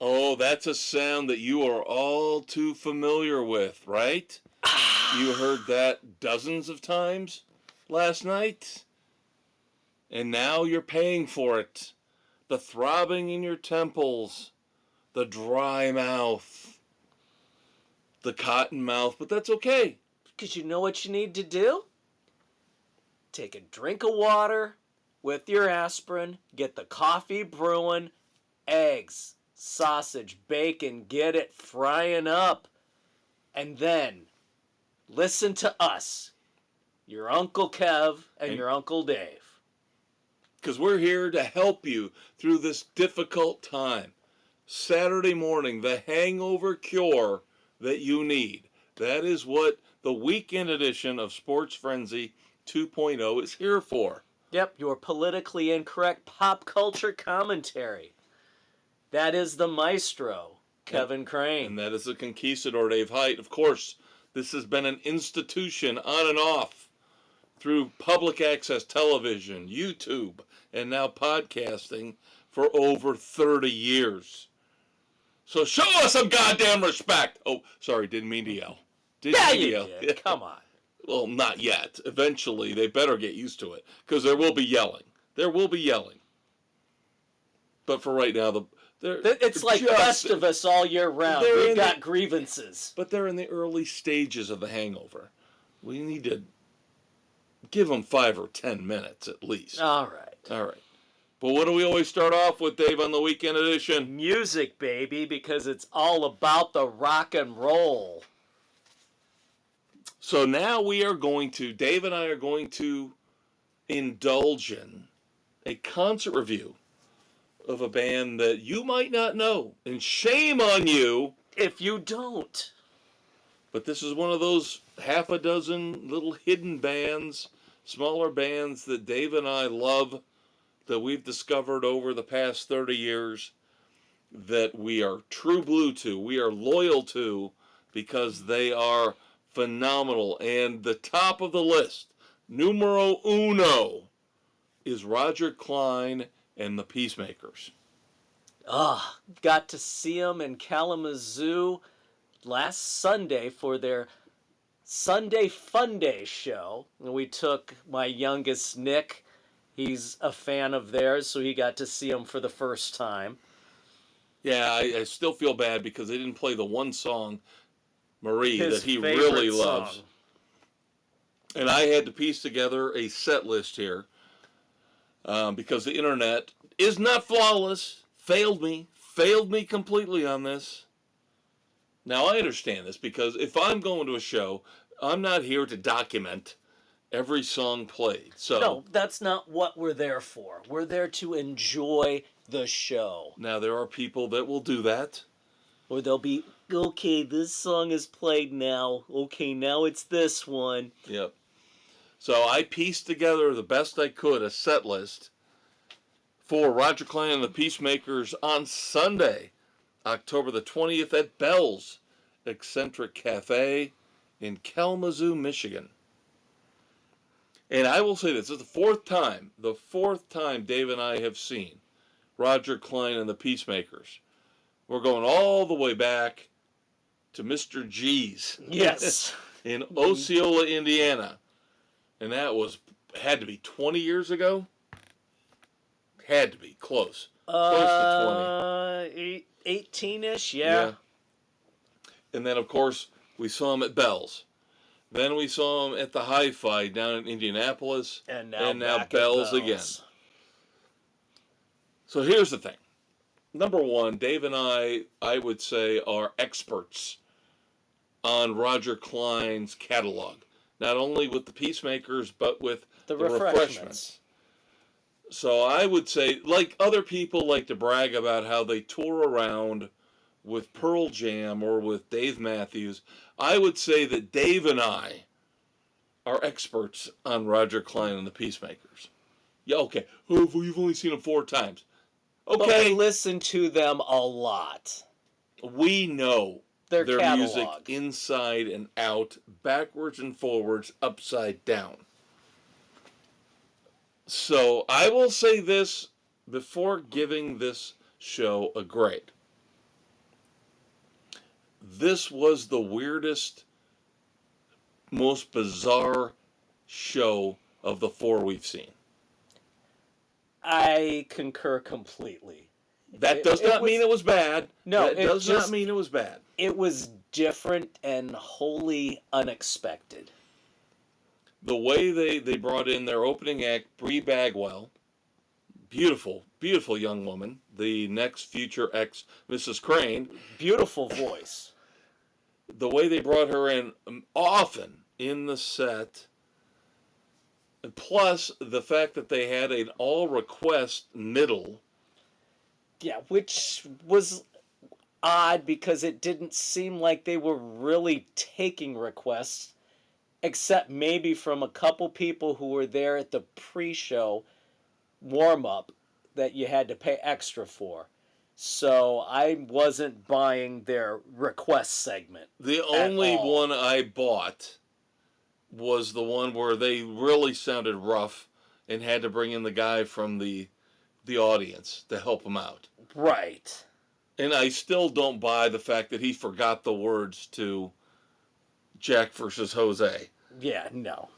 Oh, that's a sound that you are all too familiar with, right? You heard that dozens of times last night, and now you're paying for it. The throbbing in your temples, the dry mouth, the cotton mouth, but that's okay. Because you know what you need to do? Take a drink of water with your aspirin, get the coffee brewing, eggs, sausage, bacon, get it frying up, and then listen to us, your Uncle Kev and your Uncle Dave. Because we're here to help you through this difficult time. Saturday morning, the hangover cure that you need. That is what the weekend edition of Sports Frenzy 2.0 is here for. Yep, your politically incorrect pop culture commentary. That is the maestro, Kevin Crane. And that is the conquistador, Dave Height. Of course, this has been an institution on and off through public access television, YouTube, and now podcasting for over 30 years. So show us some goddamn respect. Oh, sorry, didn't mean to yell. You did. Come on. Well, not yet. Eventually, they better get used to it, because there will be yelling. There will be yelling. But for right now, it's like Festivus all year round. We've got grievances. But they're in the early stages of the hangover. We need to give them 5 or 10 minutes at least. All right. But what do we always start off with, Dave, on the weekend edition? Music, baby, because it's all about the rock and roll. So now Dave and I are going to indulge in a concert review of a band that you might not know. And shame on you if you don't. But this is one of those half a dozen little hidden bands, smaller bands that Dave and I love, that we've discovered over the past 30 years, that we are true blue to, we are loyal to, because they are phenomenal. And the top of the list, numero uno, is Roger Clyne and the Peacemakers. Got to see them in Kalamazoo last Sunday for their Sunday Fun Day show. And we took my youngest, Nick. He's a fan of theirs, so he got to see them for the first time. Yeah, I still feel bad because they didn't play the one song, Marie, His that he favorite really song. loves. And I had to piece together a set list here because the internet is not flawless. Failed me completely on this. Now, I understand this because if I'm going to a show, I'm not here to document every song played. So no, that's not what we're there for. We're there to enjoy the show. Now, there are people that will do that. Or they'll be, okay, this song is played now. Okay, now it's this one. Yep. So I pieced together the best I could a set list for Roger Clyne and the Peacemakers on Sunday, October the 20th at Bell's Eccentric Cafe in Kalamazoo, Michigan. And I will say this is the fourth time Dave and I have seen Roger Clyne and the Peacemakers. We're going all the way back to Mr. G's. Yes. In Osceola, Indiana. And that had to be 20 years ago? Had to be close. Close to 20. 18-ish, yeah. And then, of course, we saw him at Bell's. Then we saw him at the Hi-Fi down in Indianapolis. And now Bell's again. So here's the thing. Number one, Dave and I would say, are experts on Roger Clyne's catalog. Not only with the Peacemakers, but with the refreshments. So I would say, like other people like to brag about how they tour around with Pearl Jam or with Dave Matthews, I would say that Dave and I are experts on Roger Clyne and the Peacemakers. Yeah, okay. You've only seen them 4 times. Okay. But we listen to them a lot. We know their music inside and out, backwards and forwards, upside down. So I will say this before giving this show a grade. this was the weirdest, most bizarre show of the 4 we've seen. I concur completely. That does not mean it was bad. No, that does not mean it was bad. It was different and wholly unexpected. The way they brought in their opening act, Bree Bagwell, beautiful, beautiful young woman, the next future ex Mrs. Crane. Beautiful voice. The way they brought her in often in the set, plus the fact that they had an all request middle. Yeah, which was odd because it didn't seem like they were really taking requests, except maybe from a couple people who were there at the pre-show warm-up that you had to pay extra for. So I wasn't buying their request segment. The only one I bought was the one where they really sounded rough and had to bring in the guy from the audience to help him out. Right. And I still don't buy the fact that he forgot the words to Jack versus Jose. Yeah, no.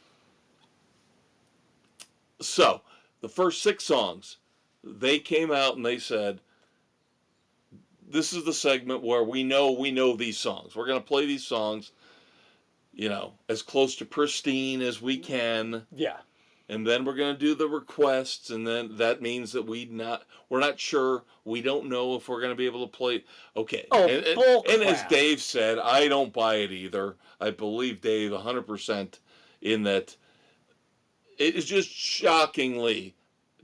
So, the first 6 songs, they came out and they said, this is the segment where we know these songs. We're going to play these songs, as close to pristine as we can. Yeah. And then we're going to do the requests, and then that means that we're not sure. We don't know if we're going to be able to play. Okay. Oh, and as Dave said, I don't buy it either. I believe Dave 100% in that it is just shockingly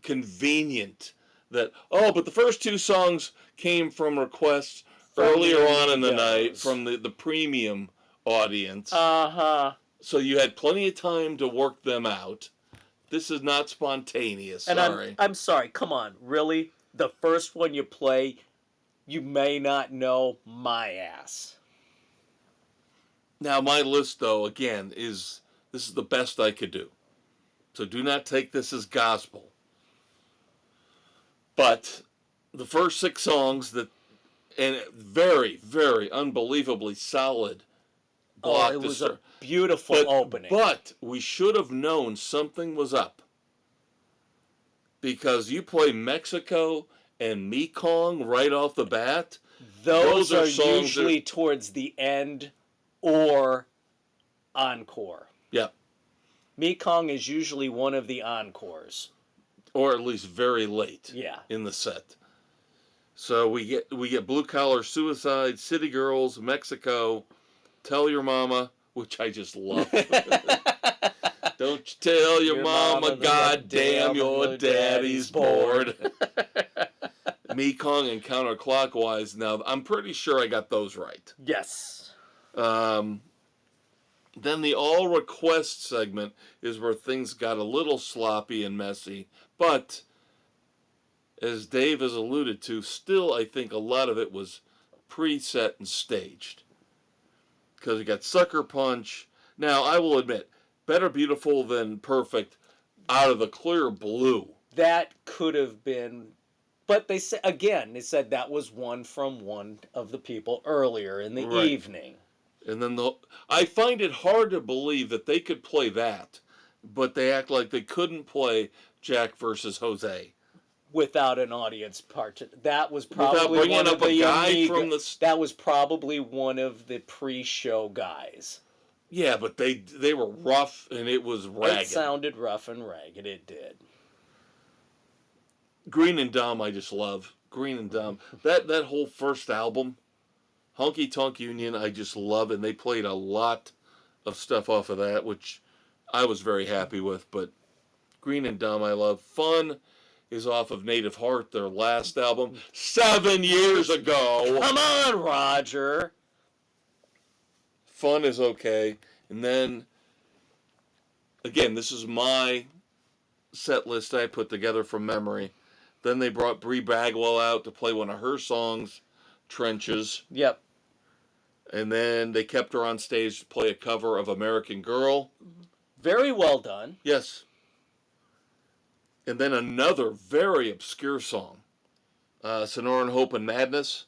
convenient that, but the first 2 songs came from requests earlier on in the night from the premium audience. Uh-huh. So you had plenty of time to work them out. This is not spontaneous. And sorry. I'm sorry. Come on. Really? The first one you play, you may not know my ass. Now, my list, though, again, this is the best I could do. So do not take this as gospel. But the first 6 songs and very, very unbelievably solid block. It was a beautiful opening. But we should have known something was up. Because you play Mexico and Mekong right off the bat. Those are usually towards the end or encore. Yeah. Mekong is usually one of the encores. Or at least very late in the set. So we get Blue Collar Suicide, City Girls, Mexico, Tell Your Mama, which I just love. Don't you tell your mama, goddamn, your daddy's bored. Mekong and Counterclockwise. Now, I'm pretty sure I got those right. Yes. Then the all request segment is where things got a little sloppy and messy. But, as Dave has alluded to, still I think a lot of it was preset and staged. Because you got Sucker Punch. Now, I will admit, Better Beautiful Than Perfect out of the clear blue. That could have been, but they said that was one from one of the people earlier in the evening. And then I find it hard to believe that they could play that, but they act like they couldn't play Jack versus Jose without an audience part. That was probably bringing up a guy from the. That was probably one of the pre-show guys. Yeah, but they were rough and it was ragged. It sounded rough and ragged. It did. Green and Dumb, I just love. Green and Dumb. That whole first album, Honky Tonk Union, I just love, and they played a lot of stuff off of that, which I was very happy with. But Green and Dumb, I love. Fun is off of Native Heart, their last album, 7 years ago. Come on, Roger. Fun is okay. And then, again, this is my set list I put together from memory. Then they brought Bree Bagwell out to play one of her songs, Trenches. Yep. And then they kept her on stage to play a cover of American Girl. Very well done. Yes. And then another very obscure song, Sonoran Hope and Madness.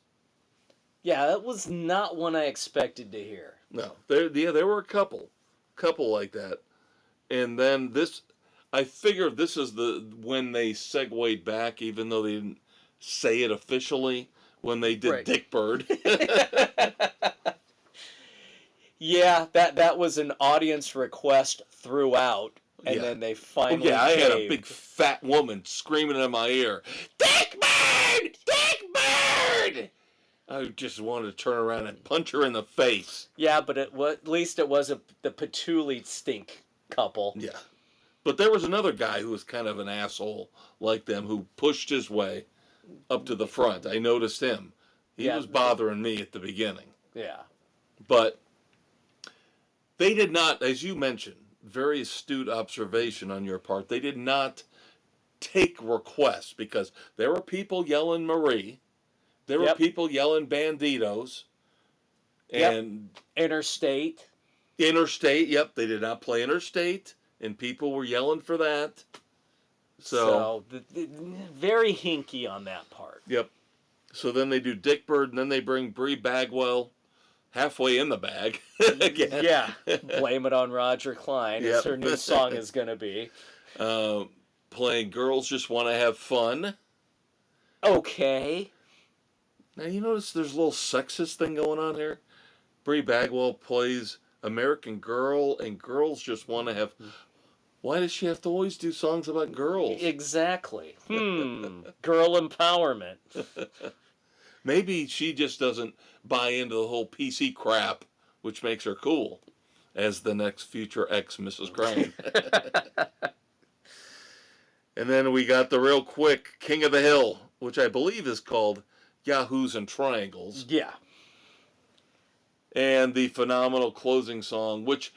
Yeah, that was not one I expected to hear. No, there were a couple like that, and then this, I figure this is when they segued back, even though they didn't say it officially, when they did Right. Dick Bird. Yeah, that was an audience request throughout, and Yeah. then they Oh, finally yeah, I had a caved. big fat woman screaming in my ear, Dick Bird! Dick Bird! I just wanted to turn around and punch her in the face. Yeah, but at least it wasn't the patchouli stink couple. Yeah. But there was another guy who was kind of an asshole like them who pushed his way up to the front. I noticed him. He Yeah. was bothering me at the beginning. Yeah. But they did not, as you mentioned, very astute observation on your part, they did not take requests because there were people yelling Marie. There were Yep. people yelling Banditos. Yep. And Interstate. Interstate, yep, they did not play Interstate, and people were yelling for that. So Very hinky on that part. yep. So then they do Dick Bird, and then they bring Bree Bagwell halfway in the bag again. Yeah. Blame it on Roger Klein, as Yep. her new song is going to be. Playing Girls Just Want to Have Fun. Okay. Now, you notice there's a little sexist thing going on here? Bree Bagwell plays American Girl, and girls just want to have... Why does she have to always do songs about girls? Exactly. Girl empowerment. Maybe she just doesn't buy into the whole PC crap, which makes her cool, as the next future ex Mrs. Crane. And then we got the real quick King of the Hill, which I believe is called Yahoos and Triangles. Yeah. And the phenomenal closing song, which,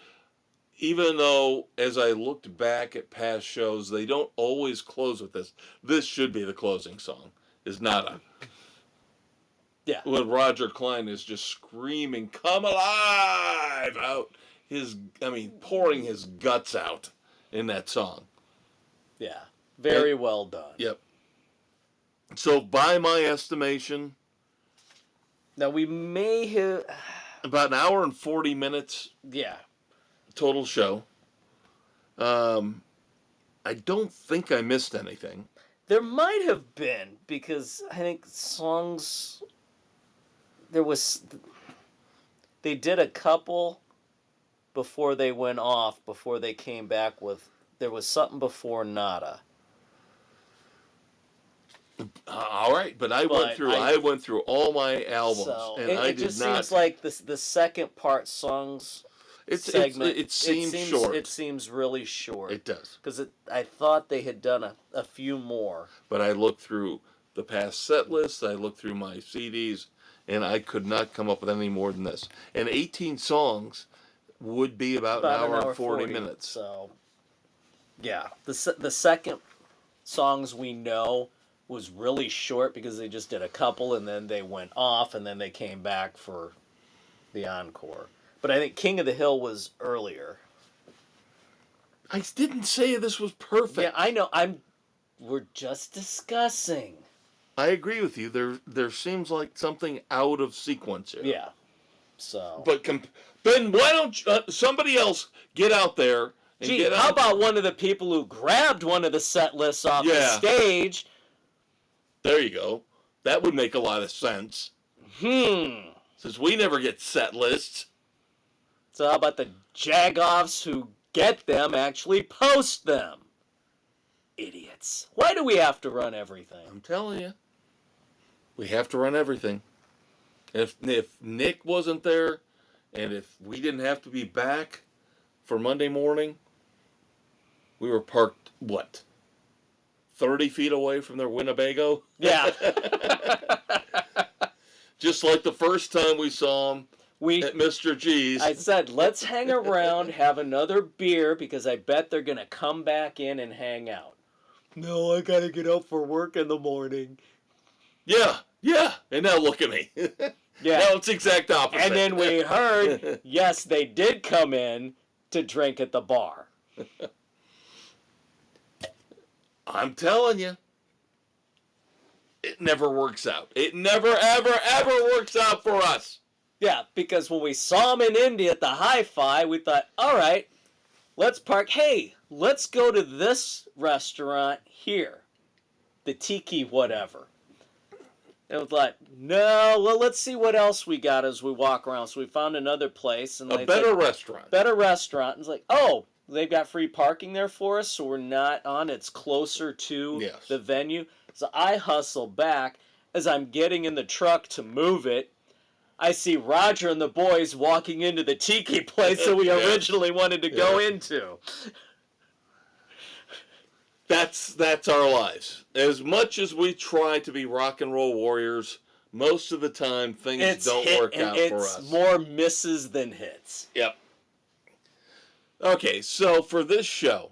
even though as I looked back at past shows, they don't always close with this. This should be the closing song. Is Nada. Yeah. When Roger Klein is just screaming, "Come alive!" out pouring his guts out in that song. Yeah. Very well done. Yep. So, by my estimation, Now we may have. about an hour and 40 minutes Yeah. total show. I don't think I missed anything. There might have been, because I think songs. They did a couple before they went off, before they came back with. There was something before Nada. All right, but I went through all my albums, So and it just seems like the second part songs segment. It seems short. It seems really short. It does. Because I thought they had done a few more. But I looked through the past set lists, I looked through my CDs, and I could not come up with any more than this. And 18 songs would be about an hour and 40 minutes. So, yeah, the second songs we know was really short because they just did a couple and then they went off and then they came back for the encore. But I think King of the Hill was earlier. I didn't say this was perfect. Yeah, I know. We're just discussing. I agree with you. There seems like something out of sequence here. Yeah. So. But Ben, why don't somebody else get out there and Gee, get how out? about one of the people who grabbed one of the set lists off the Yeah. stage? There you go. That would make a lot of sense. Since we never get set lists. So how about the jagoffs who get them actually post them? Idiots. Why do we have to run everything? I'm telling you. We have to run everything. If Nick wasn't there, and if we didn't have to be back for Monday morning, we were parked, 30 feet away from their Winnebago? Yeah. Just like the first time we saw him at Mr. G's. I said, let's hang around, have another beer, because I bet they're going to come back in and hang out. No, I got to get up for work in the morning. Yeah. And now look at me. Yeah. Now it's exact opposite. And then we heard, yes, they did come in to drink at the bar. I'm telling you. never works out. It never, ever, ever works out for us. Yeah, because when we saw him in Indy at the Hi-Fi, we thought, all right, let's park. Hey, let's go to this restaurant here, the Tiki whatever. And it was like, no, well, let's see what else we got as we walk around. So we found another place. And A better restaurant. Better restaurant. And it's like, oh, they've got free parking there for us, so we're not on. It's closer to the venue. So I hustle back. As I'm getting in the truck to move it, I see Roger and the boys walking into the Tiki place that we originally wanted to go into. That's our lives. As much as we try to be rock and roll warriors, most of the time things don't work out for us. It's more misses than hits. Yep. Okay, so for this show,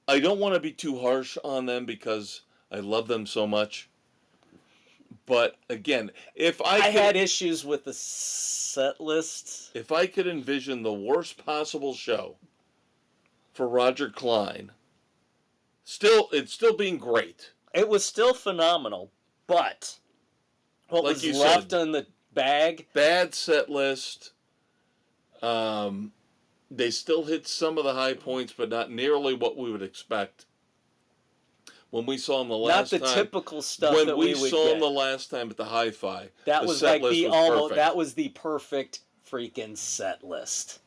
I don't want to be too harsh on them because I love them so much. But again, if I had issues with the set list. If I could envision the worst possible show for Roger Clyne, it's still being great. It was still phenomenal, but what was left in the bag? Bad set list. They still hit some of the high points, but not nearly what we would expect. When we saw him the last time, not the typical stuff that we would get. When we saw him the last time at the Hi-Fi, that was like that was the perfect freaking set list.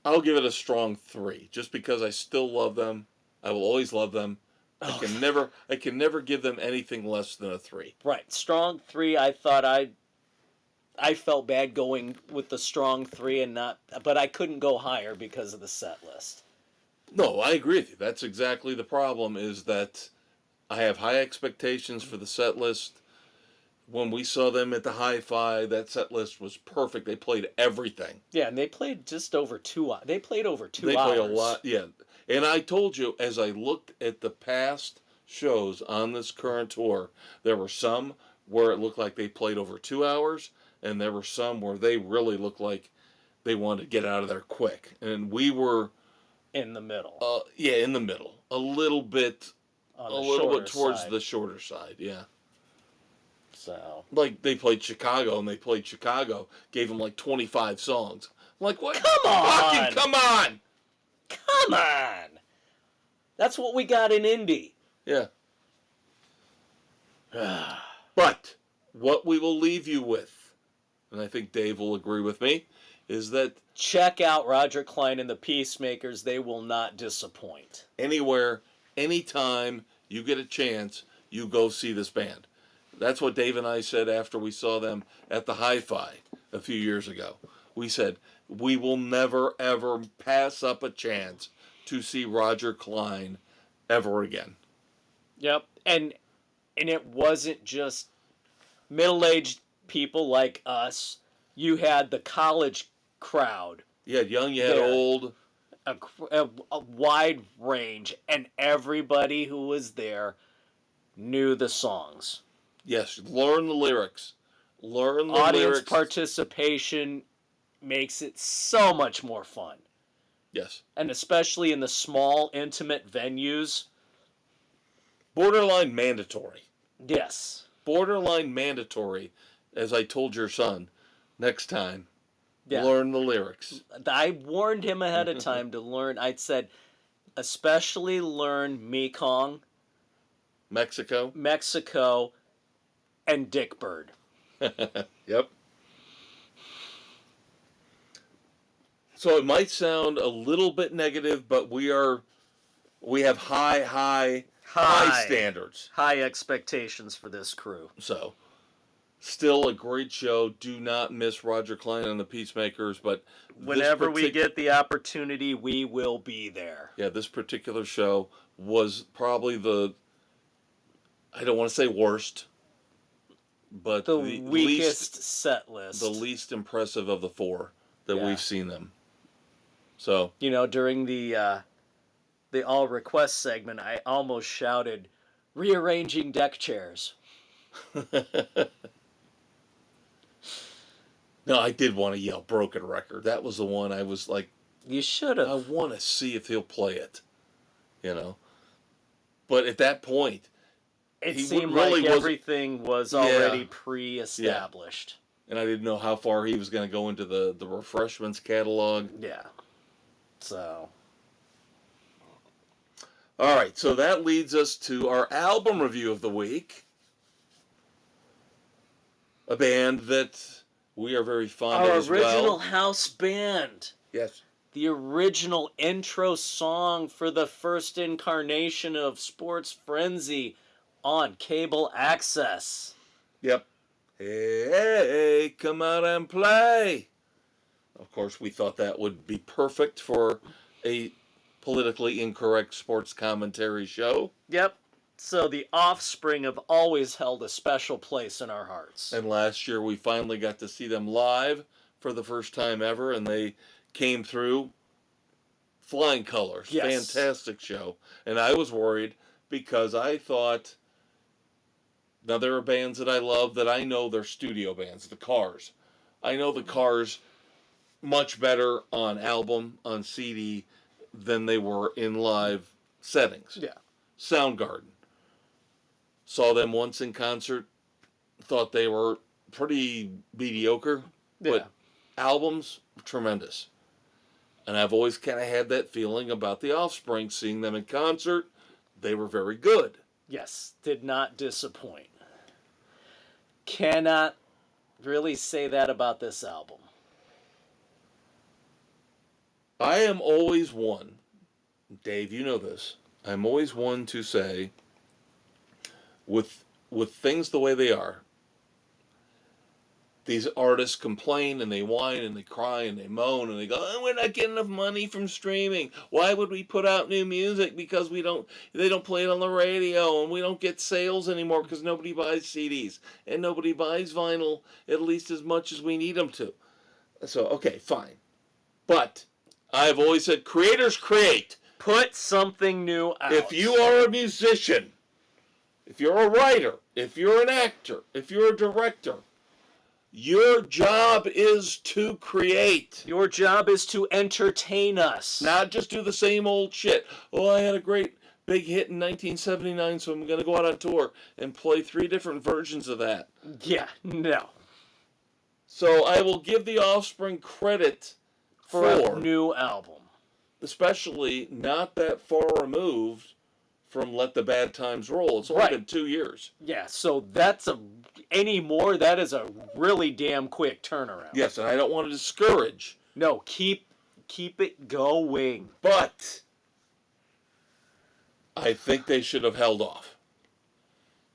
I'll give it a strong 3, just because I still love them. I will always love them. I can never give them anything less than a 3. Right, strong 3. I thought I felt bad going with the strong 3 but I couldn't go higher because of the set list. No, I agree with you. That's exactly the problem, is that I have high expectations for the set list. When we saw them at the Hi-Fi, that set list was perfect. They played everything. Yeah, and they played just over 2 hours. They played over 2 hours. They played a lot, yeah. And I told you, as I looked at the past shows on this current tour, there were some where it looked like they played over 2 hours, and there were some where they really looked like they wanted to get out of there quick. And we were in the middle. In the middle. A little bit towards the shorter side, yeah. So, like, they played Chicago, gave them like 25 songs. I'm like, what? Come on! Fucking come on! Come on! That's what we got in Indy. Yeah. But what we will leave you with, and I think Dave will agree with me, is that check out Roger Clyne and the Peacemakers. They will not disappoint. Anywhere, anytime you get a chance, you go see this band. That's what Dave and I said after we saw them at the Hi-Fi a few years ago. We said, we will never, ever pass up a chance to see Roger Clyne ever again. Yep. And it wasn't just middle-aged people like us. You had the college crowd. You had young, you had old. A wide range. And everybody who was there knew the songs. Yes, learn the lyrics. Audience participation makes it so much more fun. Yes. And especially in the small, intimate venues. Borderline mandatory. Yes. Borderline mandatory, as I told your son, next time, learn the lyrics. I warned him ahead of time to learn. I'd said, especially learn Mekong. Mexico. And Dick Bird. Yep. So it might sound a little bit negative, but we have high standards. High expectations for this crew. So, still a great show. Do not miss Roger Clyne and the Peacemakers, but whenever we get the opportunity, we will be there. Yeah, this particular show was probably I don't want to say worst, but the weakest set list. The least impressive of the 4 that we've seen them. So, during the all request segment, I almost shouted, "Rearranging deck chairs." No, I did want to yell "Broken Record." That was the one I was like, you should have. I want to see if he'll play it. you know. But at that point, It he seemed really like was, everything was yeah, already pre-established. and I didn't know how far he was going to go into the refreshments catalog. Yeah. So, All right, so that leads us to our album review of the week. A band that we are very fond our of as well. original house band. Yes. The original intro song for the first incarnation of Sports Frenzy on cable access. Yep. Hey, come out and play. Of course, we thought that would be perfect for a politically incorrect sports commentary show. Yep. So the Offspring have always held a special place in our hearts. And last year we finally got to see them live for the first time ever, and they came through flying colors. Yes. Fantastic show. And I was worried because I thought, now there are bands that I love that I know they're studio bands, the Cars. I know the Cars much better on album, on CD, than they were in live settings. Yeah. Soundgarden. Saw them once in concert, thought they were pretty mediocre, Yeah. but albums, tremendous. And I've always kind of had that feeling about the Offspring, seeing them in concert, they were very good. Yes, did not disappoint. Cannot really say that about this album. I am always one, Dave, you know this, I'm always one to say, with things the way they are, these artists complain and they whine and they cry and they moan and they go, oh, we're not getting enough money from streaming. Why would we put out new music? Because they don't play it on the radio, and we don't get sales anymore because nobody buys CDs and nobody buys vinyl at least as much as we need them to. So, okay, fine. But I've always said, creators create. Put something new out. If you are a musician, if you're a writer, if you're an actor, if you're a director, your job is to create. Your job is to entertain us. Not just do the same old shit. Oh, I had a great big hit in 1979, so I'm going to go out on tour and play 3 different versions of that. Yeah, no. So I will give the Offspring credit For a new album. especially not that far removed from Let the Bad Times Roll. It's only Right. been 2 years. Yeah, so that is a really damn quick turnaround. Yes, and I don't want to discourage. No, keep it going. But I think they should have held off.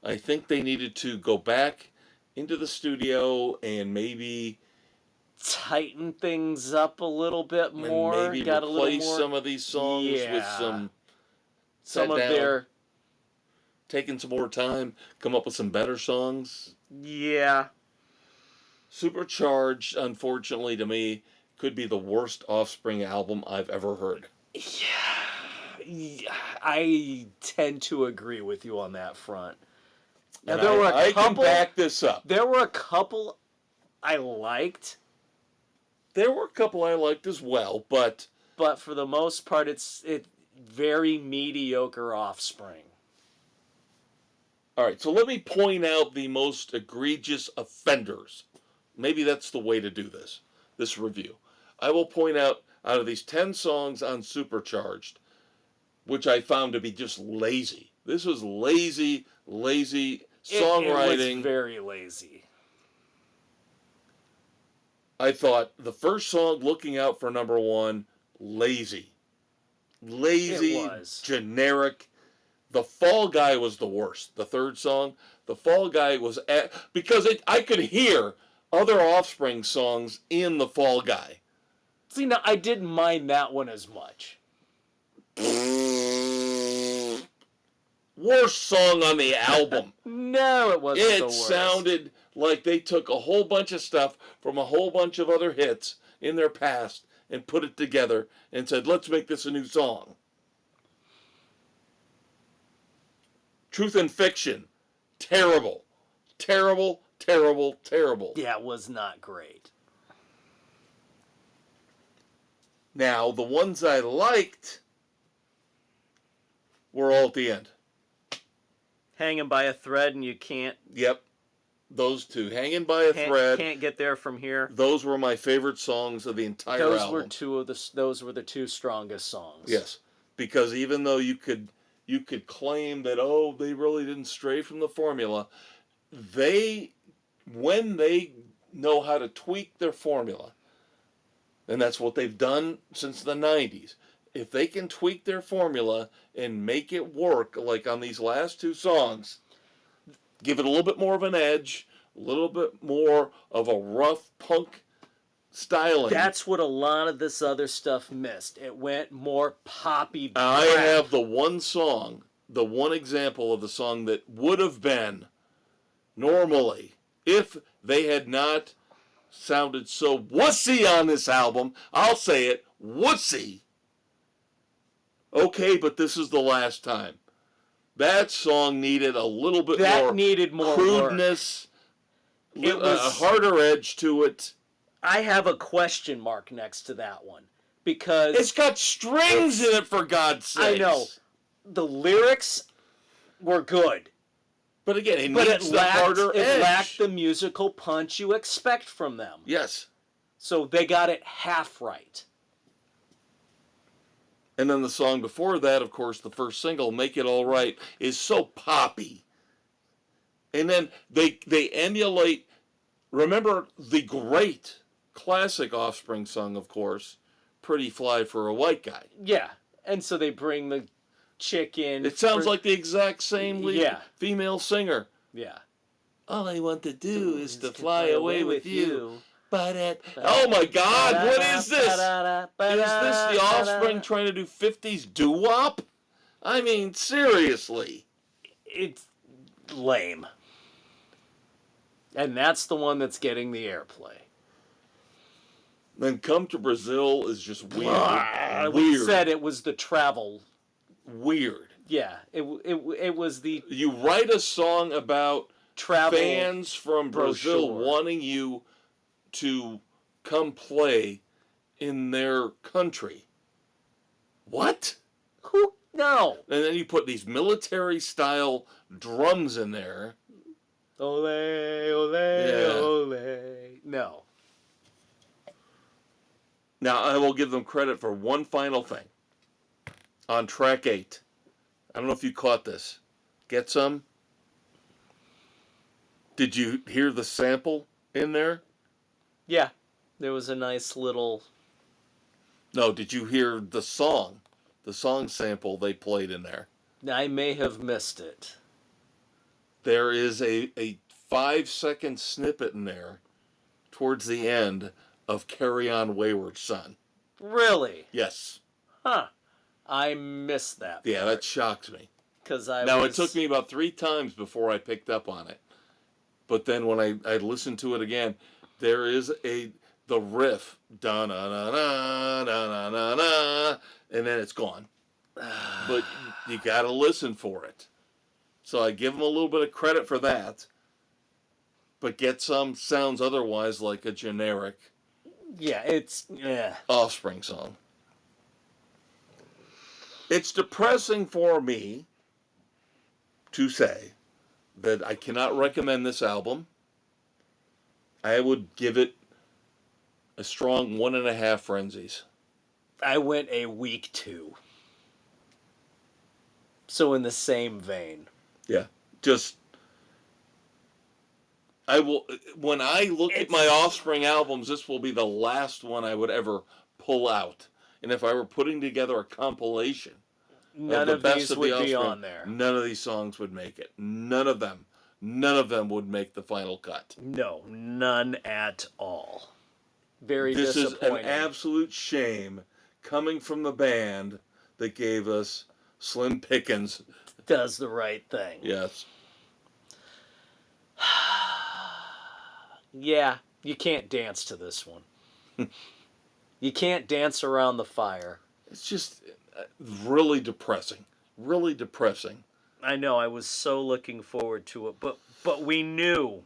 I think they needed to go back into the studio and maybe Tighten things up a little bit more. and maybe Got a little replace more. some of these songs with Yeah. some Some of down, their. taking some more time, come up with some better songs. Yeah. Supercharged, unfortunately to me, could be the worst Offspring album I've ever heard. Yeah. I tend to agree with you on that front. Now, And there were I a can couple. back this up. There were a couple I liked, There were a couple I liked as well, but but for the most part, it's very mediocre Offspring. all right, so let me point out the most egregious offenders. Maybe that's the way to do this review. I will point out of these 10 songs on Supercharged, which I found to be just lazy. This was lazy songwriting. It was very lazy. I thought the first song, Looking Out for Number One, lazy. Lazy, It was. generic. The Fall Guy was the worst. The third song, The Fall Guy was because I could hear other Offspring songs in The Fall Guy. See, now I didn't mind that one as much. Worst song on the album. No, it wasn't the It worst. sounded like they took a whole bunch of stuff from a whole bunch of other hits in their past and put it together and said, let's make this a new song. Truth and Fiction, terrible. Terrible, terrible, terrible. Yeah, it was not great. Now, the ones I liked, were all at the end. Hanging by a thread and you can't Yep. Those two. Hanging by a Thread. Can't get there from here. Those were my favorite songs of the entire album. Those were the two strongest songs. Yes. Because even though you could claim that, oh, they really didn't stray from the formula, when they know how to tweak their formula, and that's what they've done since the 90s, if they can tweak their formula and make it work, like on these last two songs, give it a little bit more of an edge, a little bit more of a rough punk styling. That's what a lot of this other stuff missed. It went more poppy. I have the one example of the song that would have been normally, if they had not sounded so wussy on this album. I'll say it, wussy. Okay, but this is the last time. That song needed a little bit more crudeness, a harder edge to it. I have a question mark next to that one because it's got strings in it, for God's sake. I know. The lyrics were good. But again, it lacked the musical punch you expect from them. Yes. So they got it half right. And then the song before that, of course, the first single, Make It All Right, is so poppy. And then they emulate, remember the great classic Offspring song, of course, Pretty Fly for a White Guy. Yeah. And so they bring the chick in. It sounds like the exact same female singer. Yeah. All I want to do is to fly away with you. Oh my God, what is this? Is this the Offspring trying to do 50s doo-wop? I mean, seriously. It's lame. And that's the one that's getting the airplay. Then Come to Brazil is just weird. We said it was the travel. Weird. Yeah, it was the... You write a song about travel fans from Brazil wanting you to come play in their country. What? Who? No. And then you put these military-style drums in there. Ole, ole, ole. No. Now, I will give them credit for one final thing. On track 8. I don't know if you caught this. Get some? Did you hear the sample in there? Yeah. There was a nice little... No, did you hear the song? The song sample they played in there. I may have missed it. There is a 5-second snippet in there towards the end of Carry On Wayward Son. Really? Yes. Huh. I missed that part. Yeah, that shocked me. It took me about 3 times before I picked up on it. But then when I listened to it again, there is the riff, da-na-na-na, and then it's gone. But you got to listen for it. So I give them a little bit of credit for that. But Get Some sounds otherwise like a generic Offspring song. It's depressing for me to say that I cannot recommend this album. I would give it a strong 1.5 frenzies. I went a week 2. So in the same vein. Yeah, just... when I look at my Offspring albums, this will be the last one I would ever pull out. And if I were putting together a compilation, none of these would be on there. None of these songs would make it. None of them. None of them would make the final cut. No, none at all. Very disappointing. This is an absolute shame coming from the band that gave us Slim Pickens. Does the right thing. Yes. Yeah, you can't dance to this one. You can't dance around the fire. It's just really depressing. Really depressing. I know, I was so looking forward to it, but we knew.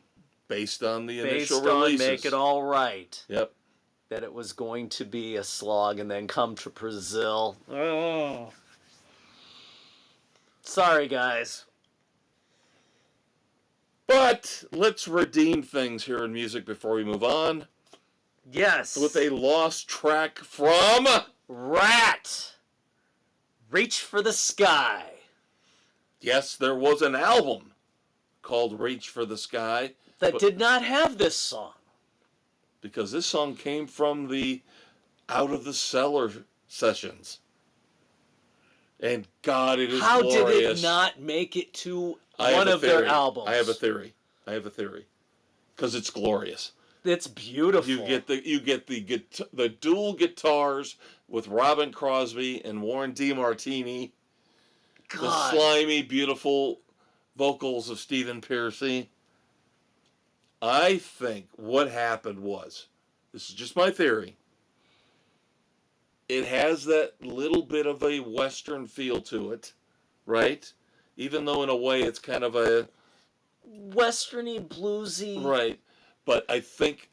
Based on the initial releases. Make It All Right. Yep. That it was going to be a slog and then Come to Brazil. Oh. Sorry, guys. But let's redeem things here in music before we move on Yes. with a lost track from Rat. Reach for the Sky. Yes, there was an album called Reach for the Sky That did not have this song. because this song came from the Out of the Cellar sessions. And God, it is How glorious. did it not make it to I one have a of their theory. albums? I have a theory. Because it's glorious. It's beautiful. You get the dual guitars with Robin Crosby and Warren DeMartini. God. The slimy, beautiful vocals of Stephen Pearcy. I think what happened was, this is just my theory, it has that little bit of a Western feel to it, right? Even though in a way it's kind of a... Westerny, bluesy. Right. But I think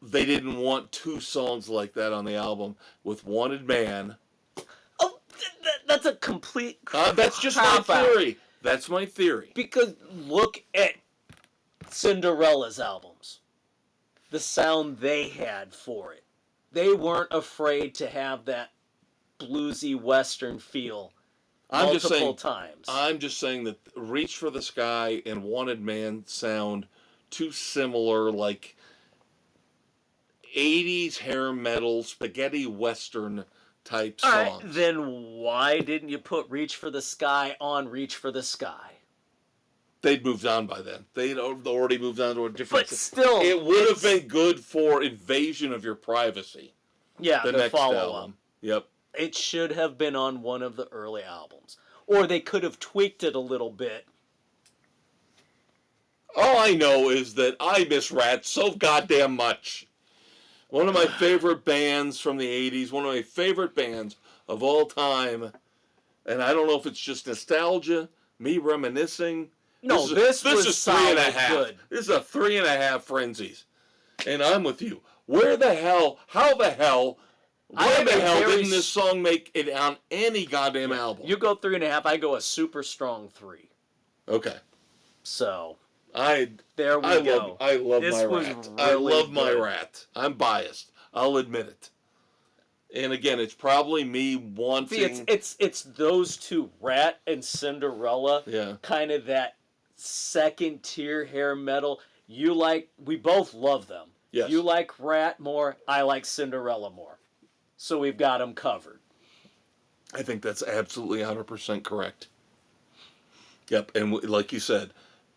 they didn't want two songs like that on the album with Wanted Man. Oh, that's a complete That's just my crap out. theory. That's my theory. Because look at Cinderella's albums. The sound they had for it. They weren't afraid to have that bluesy Western feel multiple times. I'm just saying that Reach for the Sky and Wanted Man sound too similar, like 80s hair metal, spaghetti Western type All songs. right, then why didn't you put Reach for the Sky on Reach for the Sky? They'd moved on by then. They'd already moved on to a different... But still, it would have been good for Invasion of Your Privacy. Yeah, the next follow-up. album. Yep. It should have been on one of the early albums. Or they could have tweaked it a little bit. All I know is that I miss Rat so goddamn much. One of my favorite bands from the 80s, one of my favorite bands of all time. And I don't know if it's just nostalgia, me reminiscing. No, this was is 3.5. good. This is a 3.5 frenzies. And I'm with you. Where the hell didn't this song make it on any goddamn album? You go 3.5, I go a super strong 3. Okay. So, there we go. I love This my was Rat. I really love my good. Rat. I'm biased. I'll admit it. And again, it's probably me wanting... See, it's those two, Rat and Cinderella, Yeah. kind of that second tier hair metal. We both love them. Yes. You like Rat more, I like Cinderella more. So we've got them covered. I think that's absolutely 100% correct. Yep, and like you said,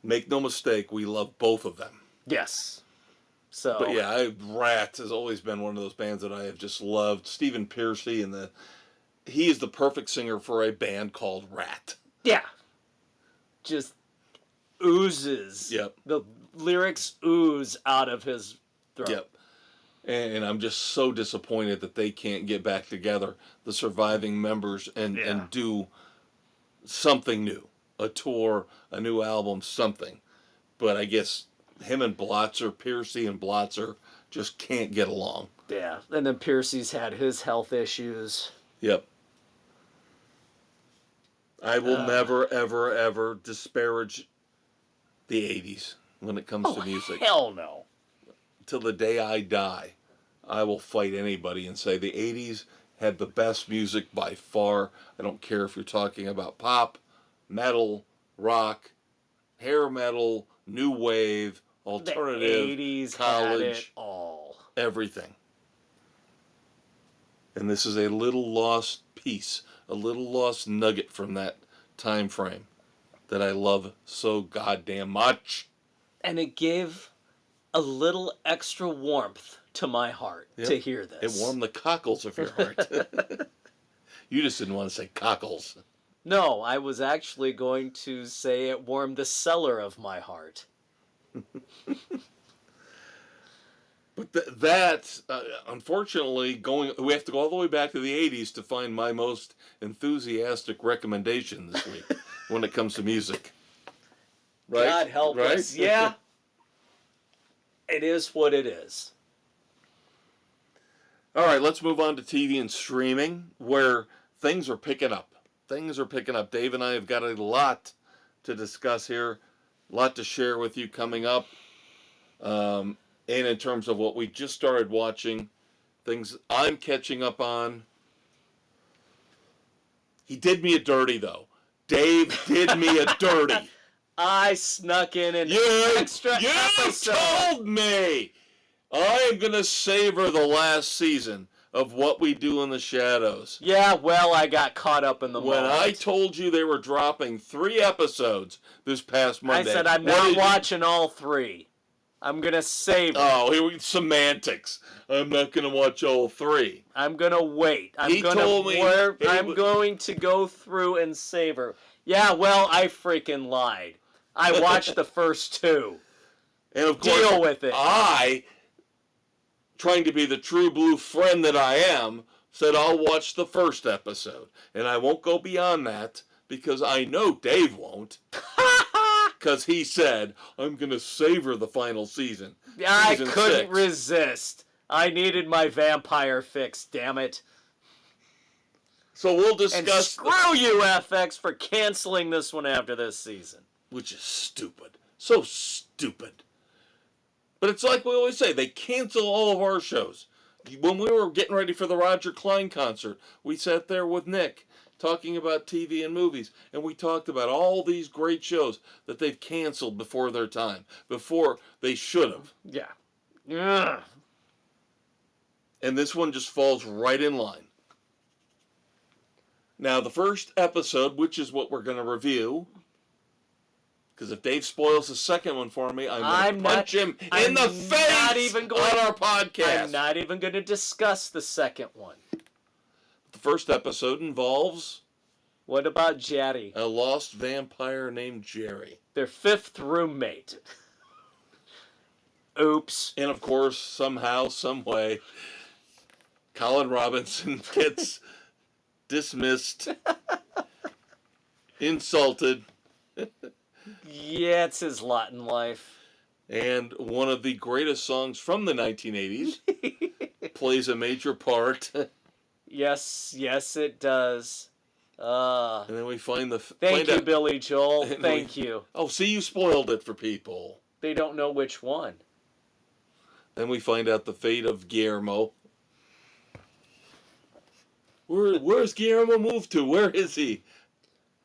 make no mistake, we love both of them. Yes. So. But yeah, Rat has always been one of those bands that I have just loved. Stephen Pearcy, he is the perfect singer for a band called Rat. Yeah. Just oozes. Yep. The lyrics ooze out of his throat. Yep. And I'm just so disappointed that they can't get back together, the surviving members, and do something new. A tour, a new album, something. But I guess him and Blotzer, Pearcy and Blotzer, just can't get along. Yeah. And then Pearcy's had his health issues. Yep. I will never, ever, ever disparage the 80s when it comes to music. Hell no. Till the day I die, I will fight anybody and say the 80s had the best music by far. I don't care if you're talking about pop, metal, rock, hair metal, new wave, alternative, the 80s college, had it all. everything. And this is a little lost piece, a little lost nugget from that time frame that I love so goddamn much. And it gave a little extra warmth to my heart to hear this. It warmed the cockles of your heart. You just didn't want to say cockles. No, I was actually going to say it warmed the cellar of my heart. But that, unfortunately, we have to go all the way back to the 80s to find my most enthusiastic recommendation this week when it comes to music. Right? God help us. Yeah. It is what it is. All right, let's move on to TV and streaming, where things are picking up. things are picking up. Dave and I have got a lot to discuss here, a lot to share with you coming up. And in terms of what we just started watching, things I'm catching up on. He did me a dirty, though. Dave did me a dirty. I snuck in an extra episode. You told me! I am going to savor the last season of What We Do in the Shadows. Yeah, well, I got caught up in the When moment. I told you they were dropping 3 episodes this past Monday. I said I'm not watching all 3. I'm going to save it. Oh, here we semantics. I'm not going to watch all 3. I'm going to wait. I'm He told me I'm going to go through and savor. Yeah, well, I freaking lied. I watched the first 2. And of course, deal with it. I, trying to be the true blue friend that I am, said I'll watch the first episode. And I won't go beyond that because I know Dave won't. Because he said, I'm going to savor the final season. I Season couldn't 6. resist. I needed my vampire fix, damn it. So we'll And discuss... screw you, FX, for canceling this one after this season. Which is stupid. So stupid. But it's like we always say, they cancel all of our shows. When we were getting ready for the Roger Klein concert, we sat there with Nick talking about TV and movies, and we talked about all these great shows that they've canceled before their time, before they should have. Yeah. Ugh. And this one just falls right in line. Now, the first episode, which is what we're going to review, because if Dave spoils the second one for me, I'm going to punch him in the face on our podcast. I'm not even going to discuss the second one. The first episode involves What about Jerry? a lost vampire named Jerry. Their 5th roommate. Oops. And of course, somehow, some way, Colin Robinson gets dismissed, insulted, Yeah, it's his lot in life. and one of the greatest songs from the 1980s plays a major part. Yes, it does. And then we find Thank you, Billy Joel. And Thank you. Oh, see, you spoiled it for people. They don't know which one. Then we find out the fate of Guillermo. Where's Guillermo moved to? Where is he?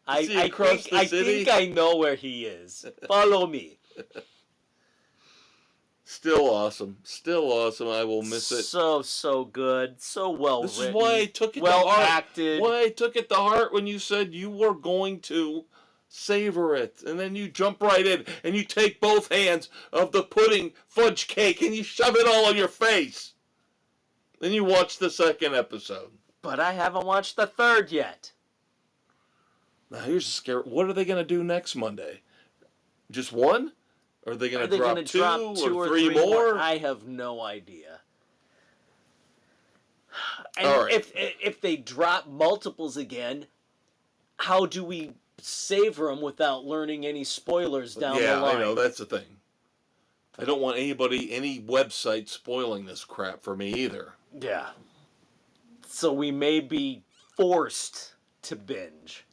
I across the city? think I know where he is. Follow me. Still awesome. Still awesome. I will miss it. So good. So well This written. is why I took it well to heart. acted. Why I took it to heart when you said you were going to savor it. And then you jump right in and you take both hands of the pudding fudge cake and you shove it all in your face. Then you watch the second episode. But I haven't watched the 3rd yet. Now here's a scare. What are they going to do next Monday? Just one? Or are they going to drop gonna two, drop or three more? I have no idea. And All right. if they drop multiples again, how do we savor them without learning any spoilers down the Yeah, line? I know. That's the thing. I don't want anybody, any website spoiling this crap for me either. Yeah. So we may be forced to binge.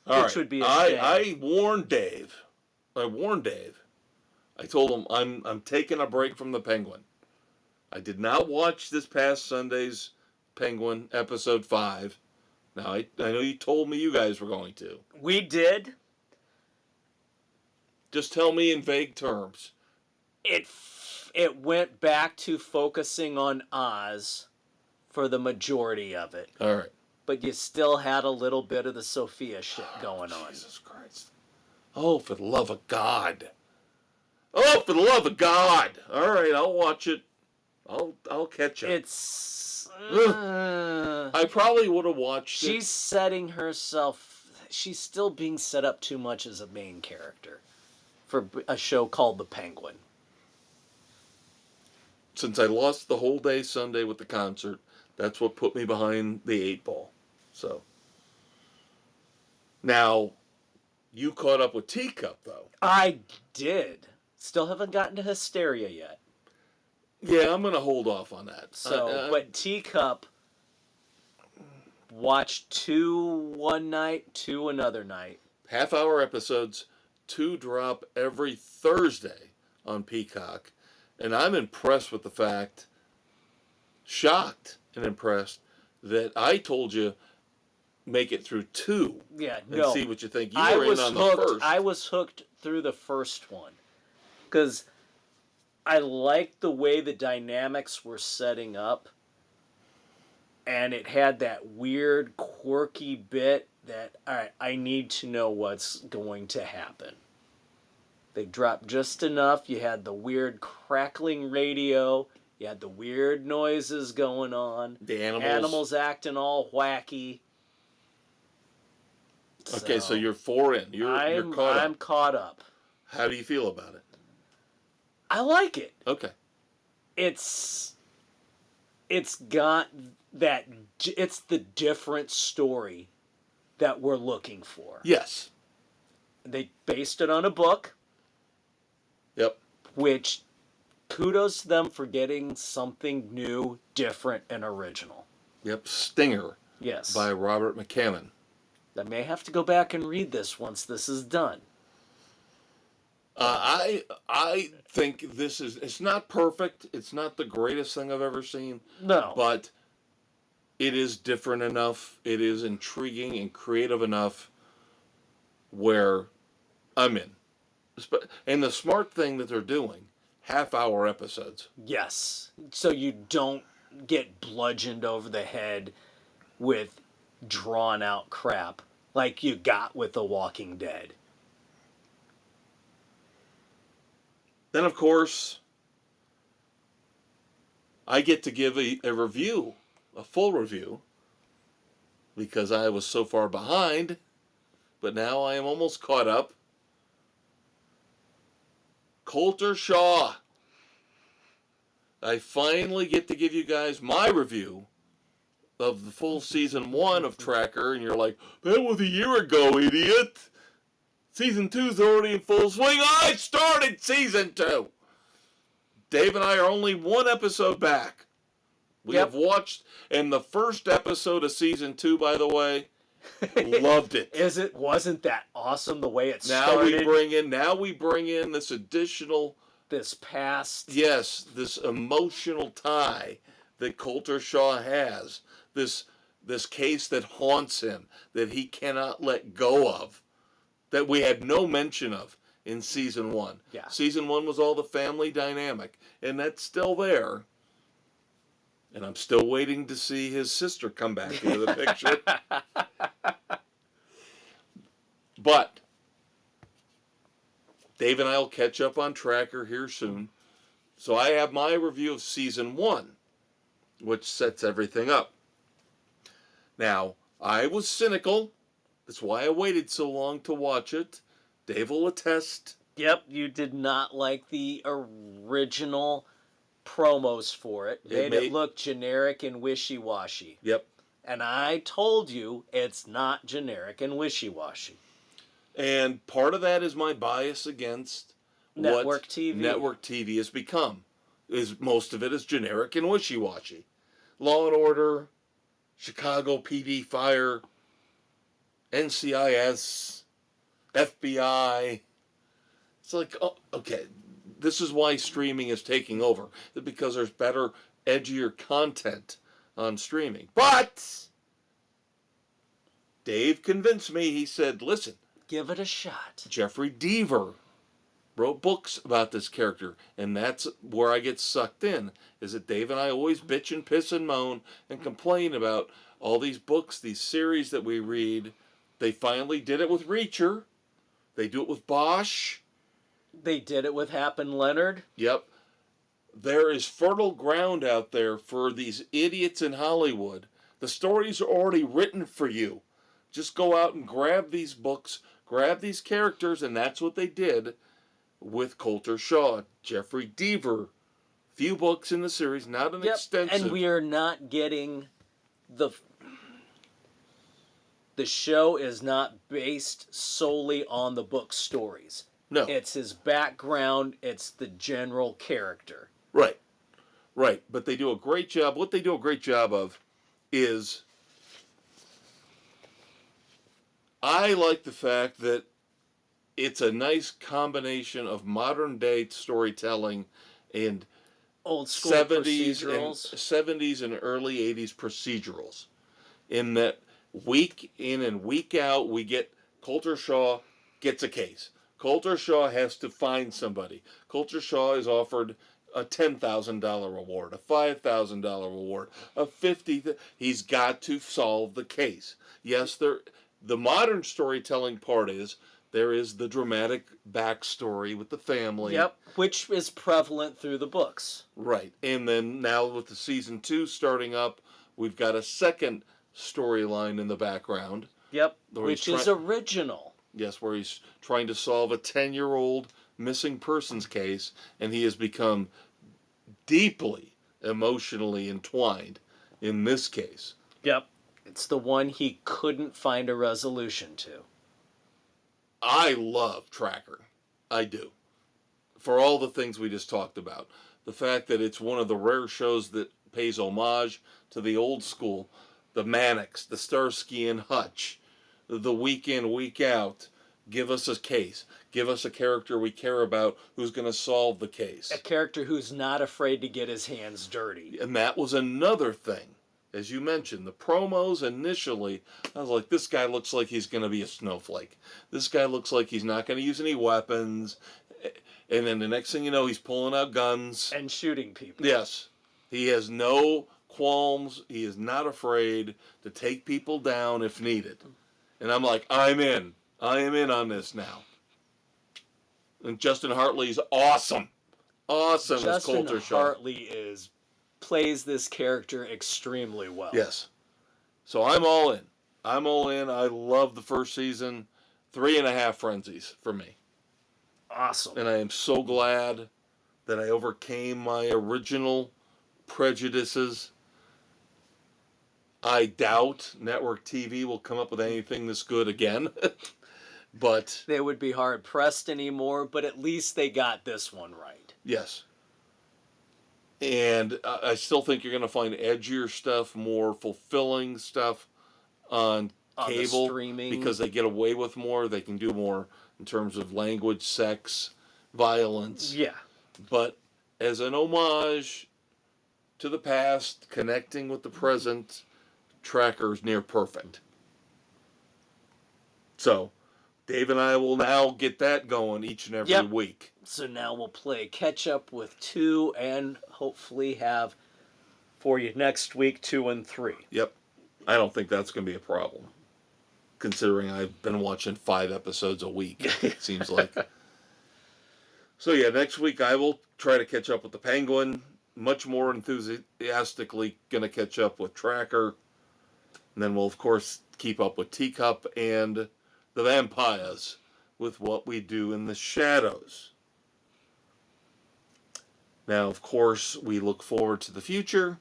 Which would be a shame. I warned Dave. I told him I'm taking a break from the Penguin. I did not watch this past Sunday's Penguin episode 5. Now I know you told me you guys were going to. We did. Just tell me in vague terms. It went back to focusing on Oz for the majority of it. All right. But you still had a little bit of the Sophia shit going on. Jesus Christ. Oh, for the love of God. Oh, for the love of God. All right, I'll watch it. I'll catch up. It's... I probably would have watched it. she's setting herself... She's still being set up too much as a main character for a show called The Penguin. Since I lost the whole day Sunday with the concert, that's what put me behind the 8 ball. So. Now, you caught up with Teacup, though. I did. Still haven't gotten to Hysteria yet. Yeah, I'm going to hold off on that. So, but Teacup watch 2 one night, 2 another night. Half-hour episodes, 2 drop every Thursday on Peacock. And I'm impressed with the fact, shocked and impressed, that I told you make it through 2 Yeah, and no. see what you think. You I were was in on hooked. the first. I was hooked through the first one because I liked the way the dynamics were setting up, and it had that weird, quirky bit that, all right, I need to know what's going to happen. They dropped just enough. You had the weird crackling radio. You had the weird noises going on. The Animals acting all wacky. Okay, so you're 4 in. You're caught up. I'm caught up. How do you feel about it? I like it. Okay. It's got that. It's the different story that we're looking for. Yes. They based it on a book, Yep. which kudos to them for getting something new, different, and original. Yep. Stinger Yes. by Robert McCammon. I may have to go back and read this once this is done. I think this is, it's not perfect. It's not the greatest thing I've ever seen, No. but it is different enough. It is intriguing and creative enough where I'm in. And the smart thing that they're doing, half-hour episodes. Yes. So you don't get bludgeoned over the head with drawn out crap like you got with The Walking Dead. Then, of course, I get to give a review, a full review, because I was so far behind, but now I am almost caught up. Colter Shaw. I finally get to give you guys my review of the full season 1 of Tracker, and you're like, that was a year ago, idiot. Season 2's already in full swing. I started season 2. Dave and I are only 1 episode back. We have watched, and the first episode of season 2, by the way, loved it. Wasn't that awesome the way it Now started? we bring in this additional, this past. yes, this emotional tie that Colter Shaw has. This case that haunts him, that he cannot let go of, that we had no mention of in season 1. Yeah. Season 1 was all the family dynamic, and that's still there. And I'm still waiting to see his sister come back into the picture. But Dave and I will catch up on Tracker here soon. So I have my review of season 1, which sets everything up. Now, I was cynical. That's why I waited so long to watch it. Dave will attest. Yep, you did not like the original promos for it. Made it look generic and wishy-washy. Yep. And I told you it's not generic and wishy-washy. And part of that is my bias against Network what TV. Network TV has become. Most of it is generic and wishy-washy. Law and Order, Chicago PD Fire, NCIS, FBI. It's like, oh, okay, this is why streaming is taking over. Because there's better, edgier content on streaming. But Dave convinced me. He said, listen, give it a shot. Jeffrey Deaver wrote books about this character, and that's where I get sucked in, is that Dave and I always bitch and piss and moan and complain about all these books, these series that we read. They finally did it with Reacher. They do it with Bosch. They did it with Hap and Leonard. Yep. There is fertile ground out there for these idiots in Hollywood. The stories are already written for you. Just go out and grab these books, grab these characters, and that's what they did with Colter Shaw. Jeffrey Deaver. Few books in the series, not an extensive. And we are not getting the show is not based solely on the book stories. No. It's his background, it's the general character. Right. Right. But they do a great job. What they do a great job of is I like the fact that it's a nice combination of modern day storytelling and Old school 70s procedurals. and 70s and early 80s procedurals. In that week in and week out, we get Coulter Shaw gets a case. Coulter Shaw has to find somebody. Coulter Shaw is offered a $10,000 reward, a $5,000 reward, a 50. He's got to solve the case. Yes, the modern storytelling part is there is the dramatic backstory with the family. Yep, which is prevalent through the books. Right. And then now with the season 2 starting up, we've got a second storyline in the background. Yep, Where which he's is original. Yes, where he's trying to solve a 10-year-old missing persons case, and he has become deeply emotionally entwined in this case. Yep. It's the one he couldn't find a resolution to. I love Tracker. I do. For all the things we just talked about. The fact that it's one of the rare shows that pays homage to the old school, the Mannix, the Starsky and Hutch, the week in, week out. Give us a case. Give us a character we care about who's going to solve the case. A character who's not afraid to get his hands dirty. And that was another thing. As you mentioned, the promos initially, I was like, this guy looks like he's going to be a snowflake. This guy looks like he's not going to use any weapons. And then the next thing you know, he's pulling out guns. And shooting people. Yes. He has no qualms. He is not afraid to take people down if needed. And I'm like, I'm in. I am in on this now. And Justin Hartley's awesome. Awesome as Coulter Shaw. Justin Hartley plays this character extremely well. Yes. So I'm all in. I'm all in. I love the first season. 3.5 frenzies for me. Awesome. And I am so glad that I overcame my original prejudices. I doubt network TV will come up with anything this good again. But they would be hard pressed anymore, but at least they got this one right. Yes. And I still think you're going to find edgier stuff, more fulfilling stuff on cable, streaming, because they get away with more. They can do more in terms of language, sex, violence. Yeah. But as an homage to the past, connecting with the present, Tracker's near perfect. So Dave and I will now get that going each and every week. So now we'll play catch up with 2 and hopefully have for you next week 2 and 3. Yep. I don't think that's going to be a problem, considering I've been watching 5 episodes a week, it seems like. So yeah, next week I will try to catch up with the Penguin. Much more enthusiastically going to catch up with Tracker. And then we'll, of course, keep up with Teacup and the Vampires with What We Do in the Shadows. Now, of course, we look forward to the future.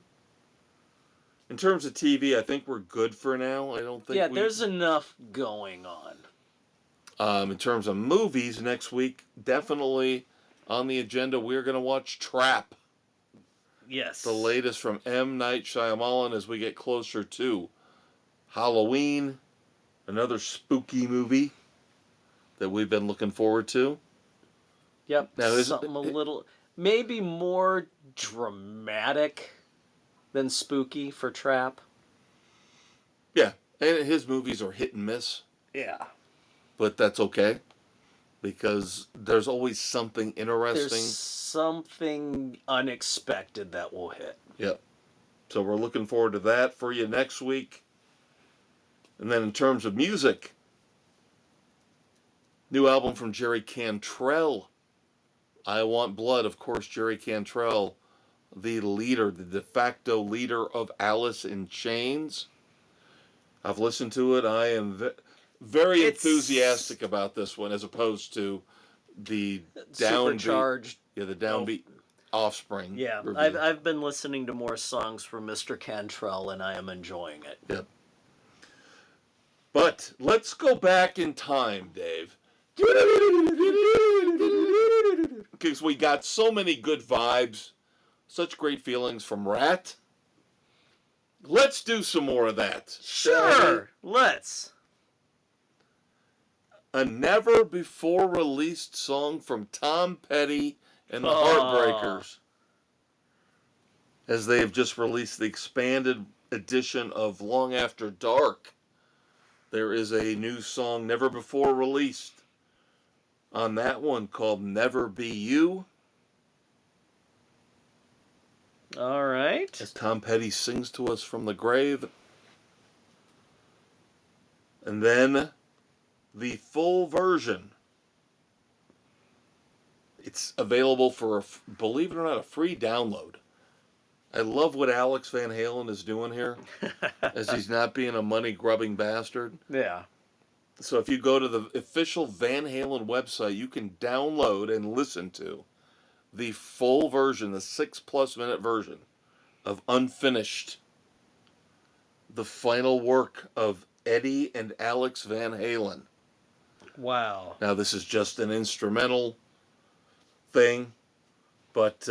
In terms of TV, I think we're good for now. I don't think there's enough going on. In terms of movies, next week, definitely on the agenda, we're going to watch Trap. Yes. The latest from M. Night Shyamalan as we get closer to Halloween, another spooky movie that we've been looking forward to. Yep. Now, something a little, maybe more dramatic than spooky for Trap. Yeah, and his movies are hit and miss. Yeah. But that's okay, because there's always something interesting. There's something unexpected that will hit. Yep. So we're looking forward to that for you next week. And then in terms of music, new album from Jerry Cantrell, I Want Blood. Of course, Jerry Cantrell, the leader, the de facto leader of Alice in Chains. I've listened to it. I am very enthusiastic about this one, as opposed to the Supercharged. The downbeat Offspring. Yeah, review. I've been listening to more songs from Mr. Cantrell, and I am enjoying it. Yep. But let's go back in time, Dave. Because we got so many good vibes, such great feelings from Rat. Let's do some more of that. Sure, let's. a never before released song from Tom Petty and the Oh. Heartbreakers, as they have just released the expanded edition of Long After Dark. There is a new song never before released on that one called Never Be You, All right. as Tom Petty sings to us from the grave. And then the full version. It's available for, believe it or not, a free download. I love what Alex Van Halen is doing here, as he's not being a money-grubbing bastard. Yeah. So if you go to the official Van Halen website, you can download and listen to the full version, the 6+ minute version of Unfinished, the final work of Eddie and Alex Van Halen. Wow. Now, this is just an instrumental thing, but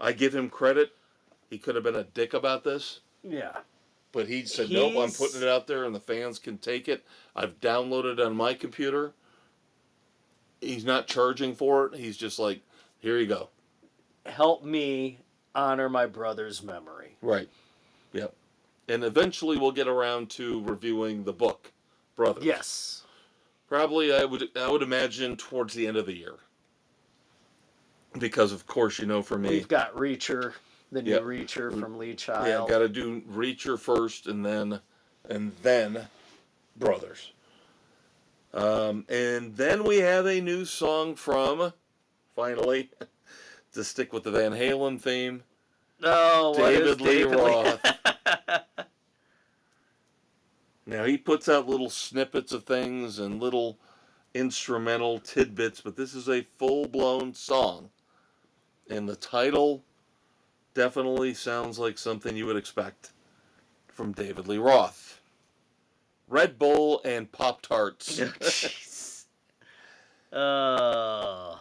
I give him credit. He could have been a dick about this, Yeah. but he said, nope, I'm putting it out there and the fans can take it. I've downloaded it on my computer. He's not charging for it. He's just like, here you go. Help me honor my brother's memory. Right. Yep. And eventually we'll get around to reviewing the book, Brothers. Yes. Probably, I would imagine towards the end of the year. Because, of course, you know, for me, We've got Reacher, the new Yep. Reacher from Lee yeah, Child. got to do Reacher first, and then Brothers. And then we have a new song from, finally, to stick with the Van Halen theme, Oh, what is David Lee David Roth. Now, he puts out little snippets of things and little instrumental tidbits, but this is a full-blown song. And the title definitely sounds like something you would expect from David Lee Roth. Red Bull and Pop-Tarts. Jeez. Oh.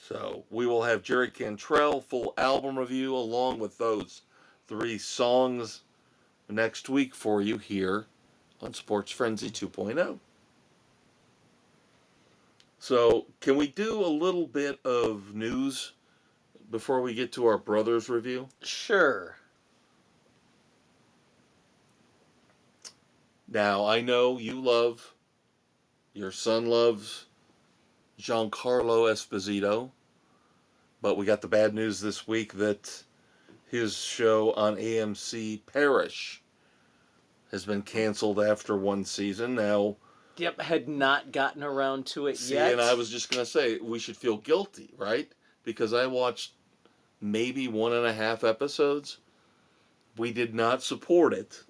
So we will have Jerry Cantrell full album review along with those 3 songs next week for you here on Sports Frenzy 2.0. So can we do a little bit of news before we get to our Brothers review? Sure. Now, I know your son loves Giancarlo Esposito, but we got the bad news this week that his show on AMC, Parish, has been canceled after 1 season. Now, Yep, had not gotten around to it see, yet. and I was just going to say, we should feel guilty, right? Because I watched maybe 1.5 episodes. We did not support it.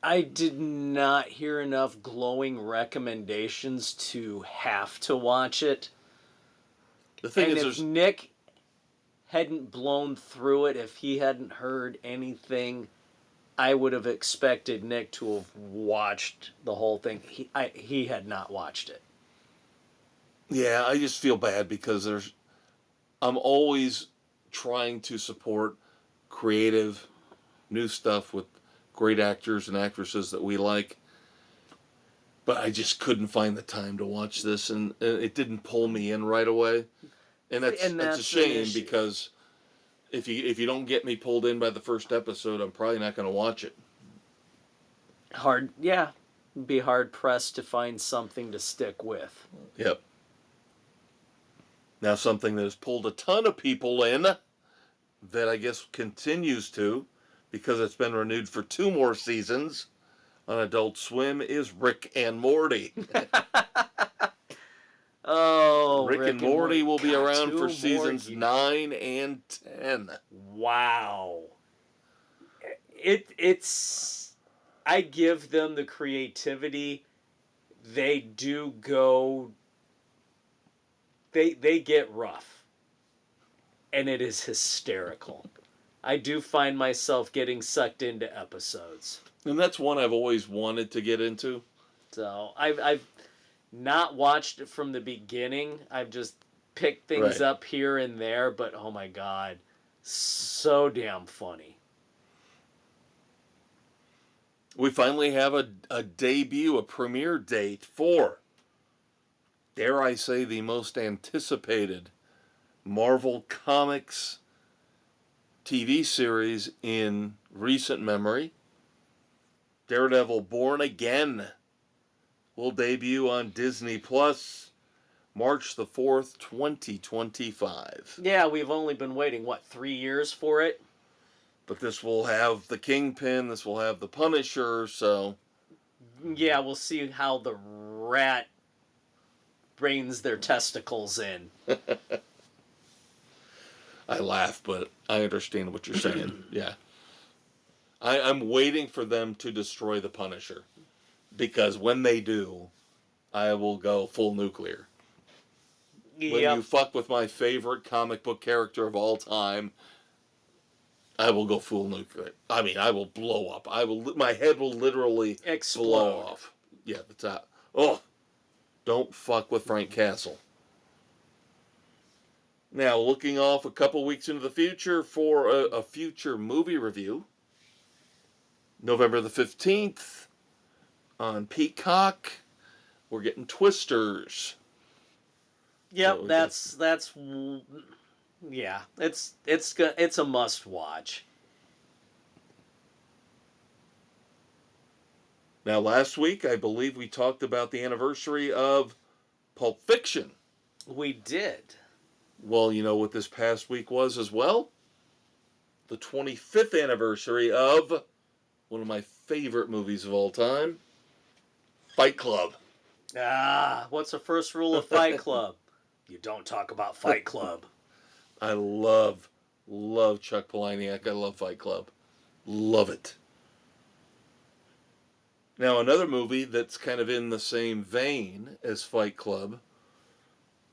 I did not hear enough glowing recommendations to have to watch it. The thing And is, if there's Nick hadn't blown through it, if he hadn't heard anything, I would have expected Nick to have watched the whole thing. He had not watched it. yeah, I just feel bad because I'm always trying to support creative, new stuff with great actors and actresses that we like. But I just couldn't find the time to watch this, and it didn't pull me in right away. And that's a an shame issue. because if you don't get me pulled in by the first episode, I'm probably not going to watch it. Yeah. Be hard pressed to find something to stick with. Yep. Now, something that has pulled a ton of people in, that I guess continues to, because it's been renewed for 2 more seasons on Adult Swim, is Rick and Morty. Oh, Rick and Morty will be God, around 2 for more seasons years. 9 and 10. Wow. It's I give them the creativity. They do go they get rough. And it is hysterical. I do find myself getting sucked into episodes. And that's one I've always wanted to get into. So I've not watched it from the beginning. I've just picked things Right. up here and there, but oh my god, so damn funny. We finally have a debut, a premiere date for dare I say, the most anticipated Marvel Comics TV series in recent memory. Daredevil Born Again will debut on Disney Plus March the 4th, 2025. Yeah, we've only been waiting, 3 years for it? But this will have the Kingpin, this will have the Punisher, so... Yeah, we'll see how the rat brains their testicles in. I laugh, but I understand what you're saying. Yeah. I'm waiting for them to destroy the Punisher. Because when they do, I will go full nuclear. When you fuck with my favorite comic book character of all time, I will go full nuclear. I mean, I will blow up. My head will literally explode. Blow off. Yeah, the top. Oh, don't fuck with Frank Castle. Now, looking off a couple weeks into the future for a future movie review. November the 15th on Peacock, we're getting Twisters. Yep, yeah, it's a must watch. Now, last week, I believe we talked about the anniversary of Pulp Fiction. We did. Well, you know what this past week was as well? The 25th anniversary of one of my favorite movies of all time, Fight Club. What's the first rule of Fight Club? You don't talk about Fight Club. I love Chuck Palahniuk. I love Fight Club. Love it. Now, another movie that's kind of in the same vein as Fight Club,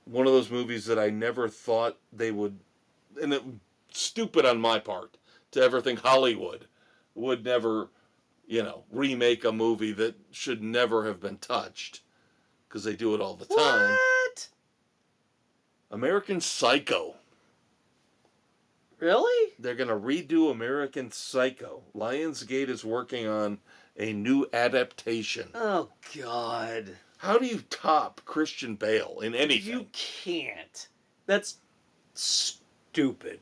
one of those movies that I never thought they would, and it stupid on my part to ever think Hollywood would never, remake a movie that should never have been touched, because they do it all the time. What? American Psycho. Really? They're going to redo American Psycho. Lionsgate is working on a new adaptation. Oh, God. How do you top Christian Bale in anything? You can't. That's stupid.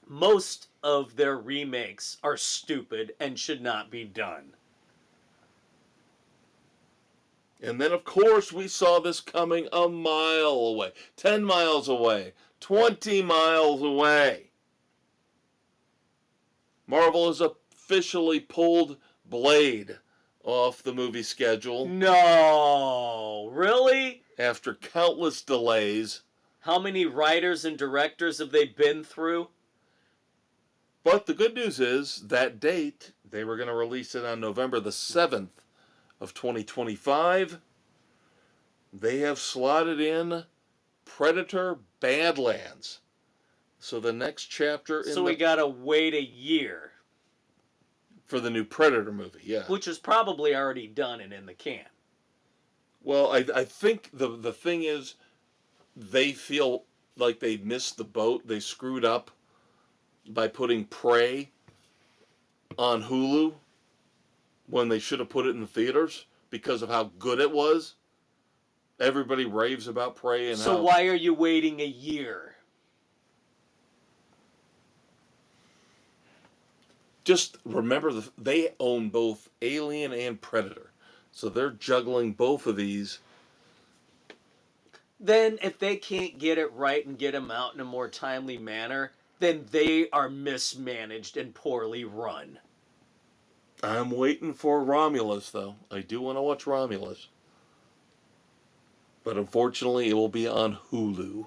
Most of their remakes are stupid and should not be done. And then, of course, we saw this coming a mile away, 10 miles away, 20 miles away. Marvel has officially pulled Blade off the movie schedule. No, really? After countless delays. How many writers and directors have they been through? But the good news is that date, they were going to release it on November the 7th of 2025. They have slotted in Predator Badlands. So the next chapter So we got to wait a year. For the new Predator movie, yeah. Which is probably already done and in the can. Well, I think the thing is, they feel like they missed the boat. They screwed up by putting Prey on Hulu when they should have put it in the theaters because of how good it was. Everybody raves about Prey and So why are you waiting a year? Just remember, they own both Alien and Predator. So they're juggling both of these. Then if they can't get it right and get them out in a more timely manner, then they are mismanaged and poorly run. I'm waiting for Romulus, though. I do want to watch Romulus. But unfortunately, it will be on Hulu.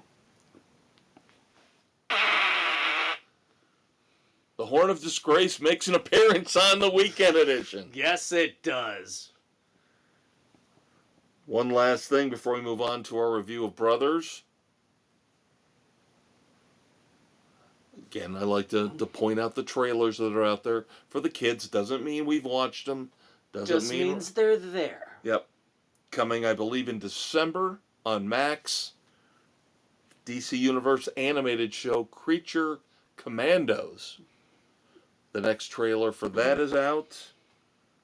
The Horn of Disgrace makes an appearance on the weekend edition. Yes, it does. One last thing before we move on to our review of Brothers. Again, I like to point out the trailers that are out there for the kids. Doesn't mean we've watched them. Just means they're there. Yep. Coming, I believe, in December on Max. DC Universe animated show Creature Commandos. The next trailer for that is out.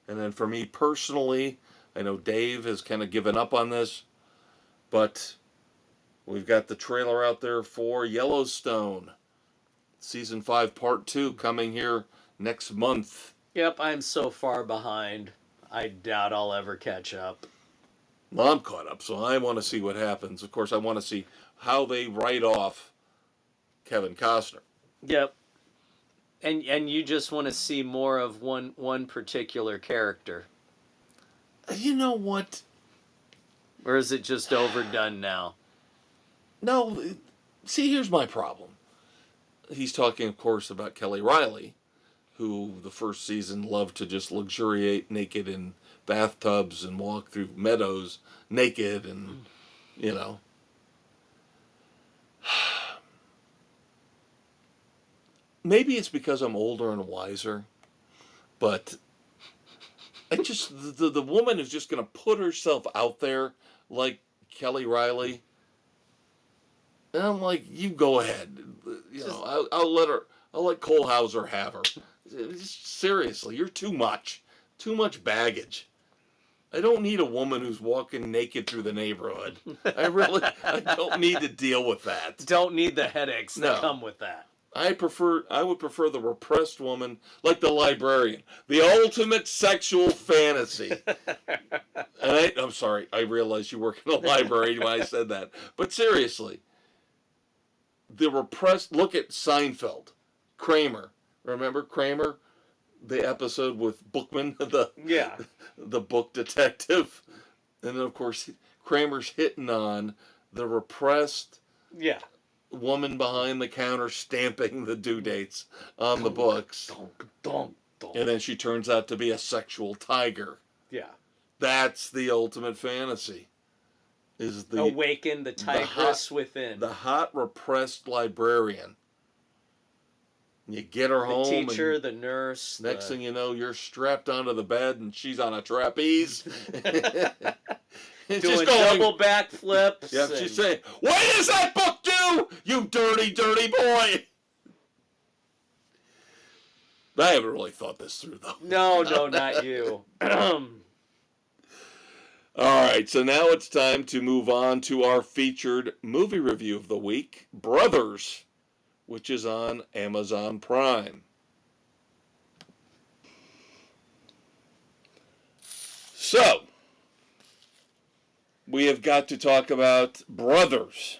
And then for me personally, I know Dave has kind of given up on this. But we've got the trailer out there for Yellowstone, Season 5, Part 2, coming here next month. Yep, I'm so far behind. I doubt I'll ever catch up. Well, I'm caught up, so I want to see what happens. Of course, I want to see how they write off Kevin Costner. Yep. And you just want to see more of one particular character. You know what? Or is it just overdone now? No, see, here's my problem. He's talking, of course, about Kelly Riley, who the first season loved to just luxuriate naked in bathtubs and walk through meadows naked and, you know. Maybe it's because I'm older and wiser, but I just, the woman is just going to put herself out there like Kelly Riley. And I'm like, you go ahead. You know, I'll let Cole Hauser have her. Seriously, you're too much. Too much baggage. I don't need a woman who's walking naked through the neighborhood. I don't need to deal with that. Don't need the headaches that No. come with that. I would prefer the repressed woman, like the librarian, the ultimate sexual fantasy. And I'm sorry, I realized you work in a library when I said that. But seriously, the repressed, look at Seinfeld, Kramer. Remember Kramer? The episode with Bookman, Yeah. the book detective. And then, of course, Kramer's hitting on the repressed Yeah. woman behind the counter stamping the due dates on the books. And then she turns out to be a sexual tiger. Yeah. That's the ultimate fantasy. Is the Awaken the tigress within. the hot repressed librarian. You get her The home. teacher, and the nurse. next thing you know, you're strapped onto the bed and she's on a trapeze. doing double backflips. Yeah, she's saying, "What does that book do, you dirty, dirty boy?" I haven't really thought this through, though. No, not you. All right, so now it's time to move on to our featured movie review of the week, Brothers, which is on Amazon Prime. So, we have got to talk about Brothers.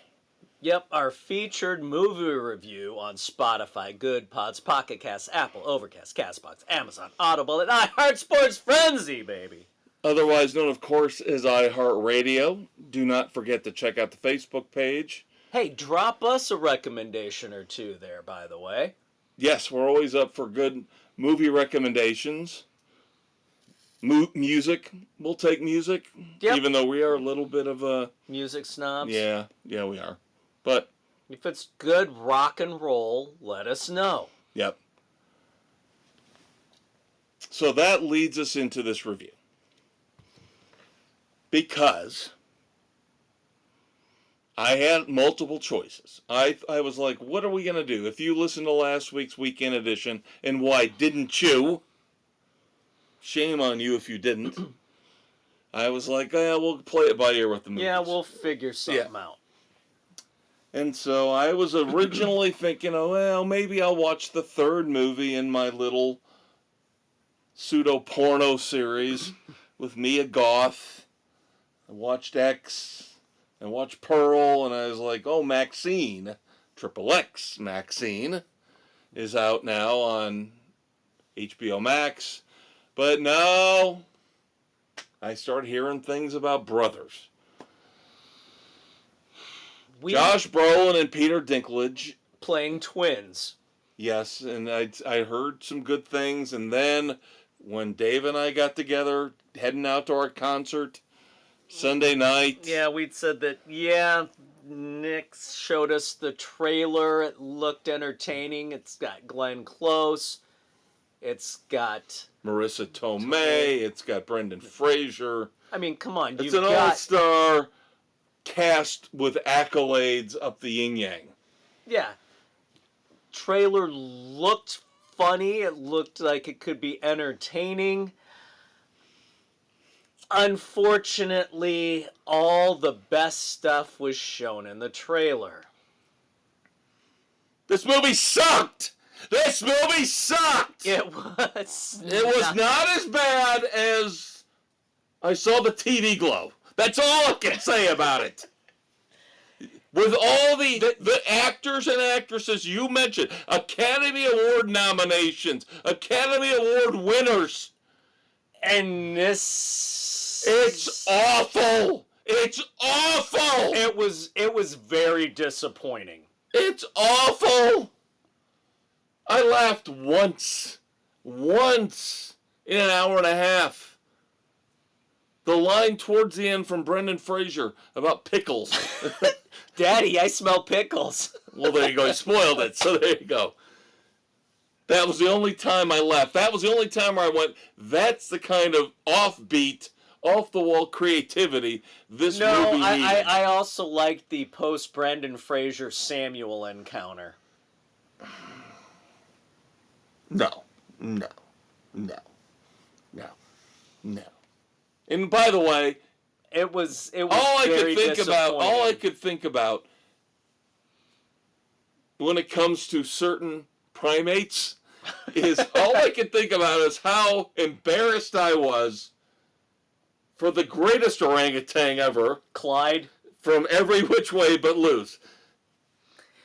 Yep, our featured movie review on Spotify, Good Pods, Pocket Casts, Apple, Overcast, Castbox, Amazon, Audible, and iHeart Sports Frenzy, baby. Otherwise known, of course, as iHeartRadio. Do not forget to check out the Facebook page. Hey, drop us a recommendation or two there, by the way. Yes, we're always up for good movie recommendations. Music. We'll take music. Yep. Even though we are a little bit of a... Music snobs. Yeah, we are. But... if it's good rock and roll, let us know. Yep. So that leads us into this review. Because I had multiple choices. I was like, what are we going to do? If you listen to last week's Weekend Edition, and why didn't you? Shame on you if you didn't. I was like, yeah, we'll play it by ear with the movies. Yeah, we'll figure something out. And so I was originally thinking, oh, well, maybe I'll watch the third movie in my little pseudo-porno series with Mia Goth. I watched X, I watched Pearl, and I was like, oh, Maxine, XXX Maxine, is out now on HBO Max. But no, I started hearing things about Brothers. Josh Brolin and Peter Dinklage. Playing twins. Yes, and I heard some good things, and then when Dave and I got together, heading out to our concert Sunday night. Yeah, we'd said that, Nick showed us the trailer. It looked entertaining. It's got Glenn Close. It's got Marissa Tomei. It's got Brendan Fraser. I mean, come on. It's an all-star cast with accolades up the yin-yang. Yeah. Trailer looked funny. It looked like it could be entertaining. Unfortunately, all the best stuff was shown in the trailer. This movie sucked! This movie sucked! It was. It was not as bad as I saw the TV Glow. That's all I can say about it. With all the actors and actresses you mentioned, Academy Award nominations, Academy Award winners. And this. It's awful! It's awful! It was very disappointing. It's awful! I laughed once in an hour and a half. The line towards the end from Brendan Fraser about pickles. Daddy, I smell pickles. Well, there you go. He spoiled it. So there you go. That was the only time I laughed. That was the only time where I went, that's the kind of offbeat, off-the-wall creativity this movie needed. I also liked the post-Brendan Fraser Samuel encounter. No. And by the way, It was all I very could think about when it comes to certain primates is all I could think about is how embarrassed I was for the greatest orangutan ever, Clyde. from Every Which Way But Loose.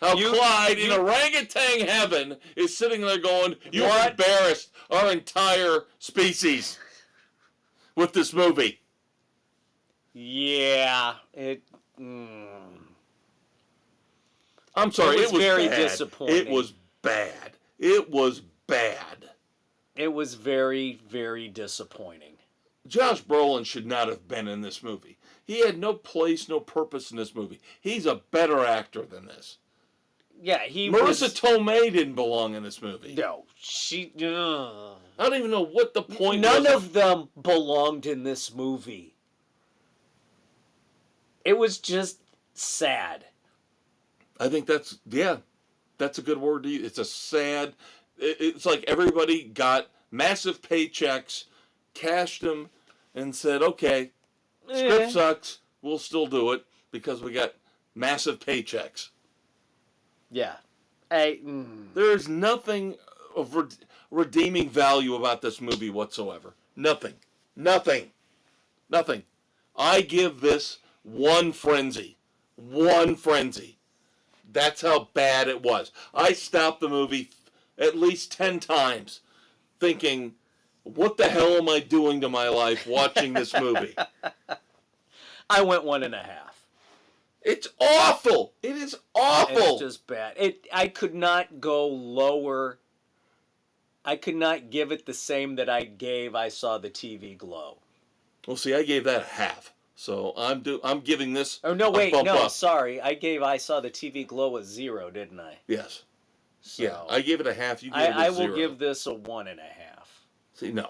How Clyde in orangutan heaven is sitting there going, "You embarrassed our entire species with this movie." Yeah, I'm sorry, it was very bad. disappointing. It was bad. It was bad. It was very, very disappointing. Josh Brolin should not have been in this movie. He had no place, no purpose in this movie. He's a better actor than this. Yeah, Marissa Tomei didn't belong in this movie. No, she. I don't even know what the point was. None of them belonged in this movie. It was just sad. I think that's a good word to use. It's a sad. It's like everybody got massive paychecks, cashed them, and said, "Okay, script sucks. We'll still do it because we got massive paychecks." Yeah. There is nothing of redeeming value about this movie whatsoever. Nothing. I give this one frenzy. That's how bad it was. I stopped the movie at least 10 times thinking, what the hell am I doing to my life watching this movie? I went 1.5. It's awful. It is awful. It's just bad. I could not go lower. I could not give it the same that I gave I Saw the TV Glow. Well, see, I gave that a half. So I'm giving this. Oh no! Wait, bump no, up. sorry. I gave I Saw the TV Glow a 0, didn't I? Yes. So Yeah, I gave it a half. You gave it a 0. I will give this a 1.5. See, no,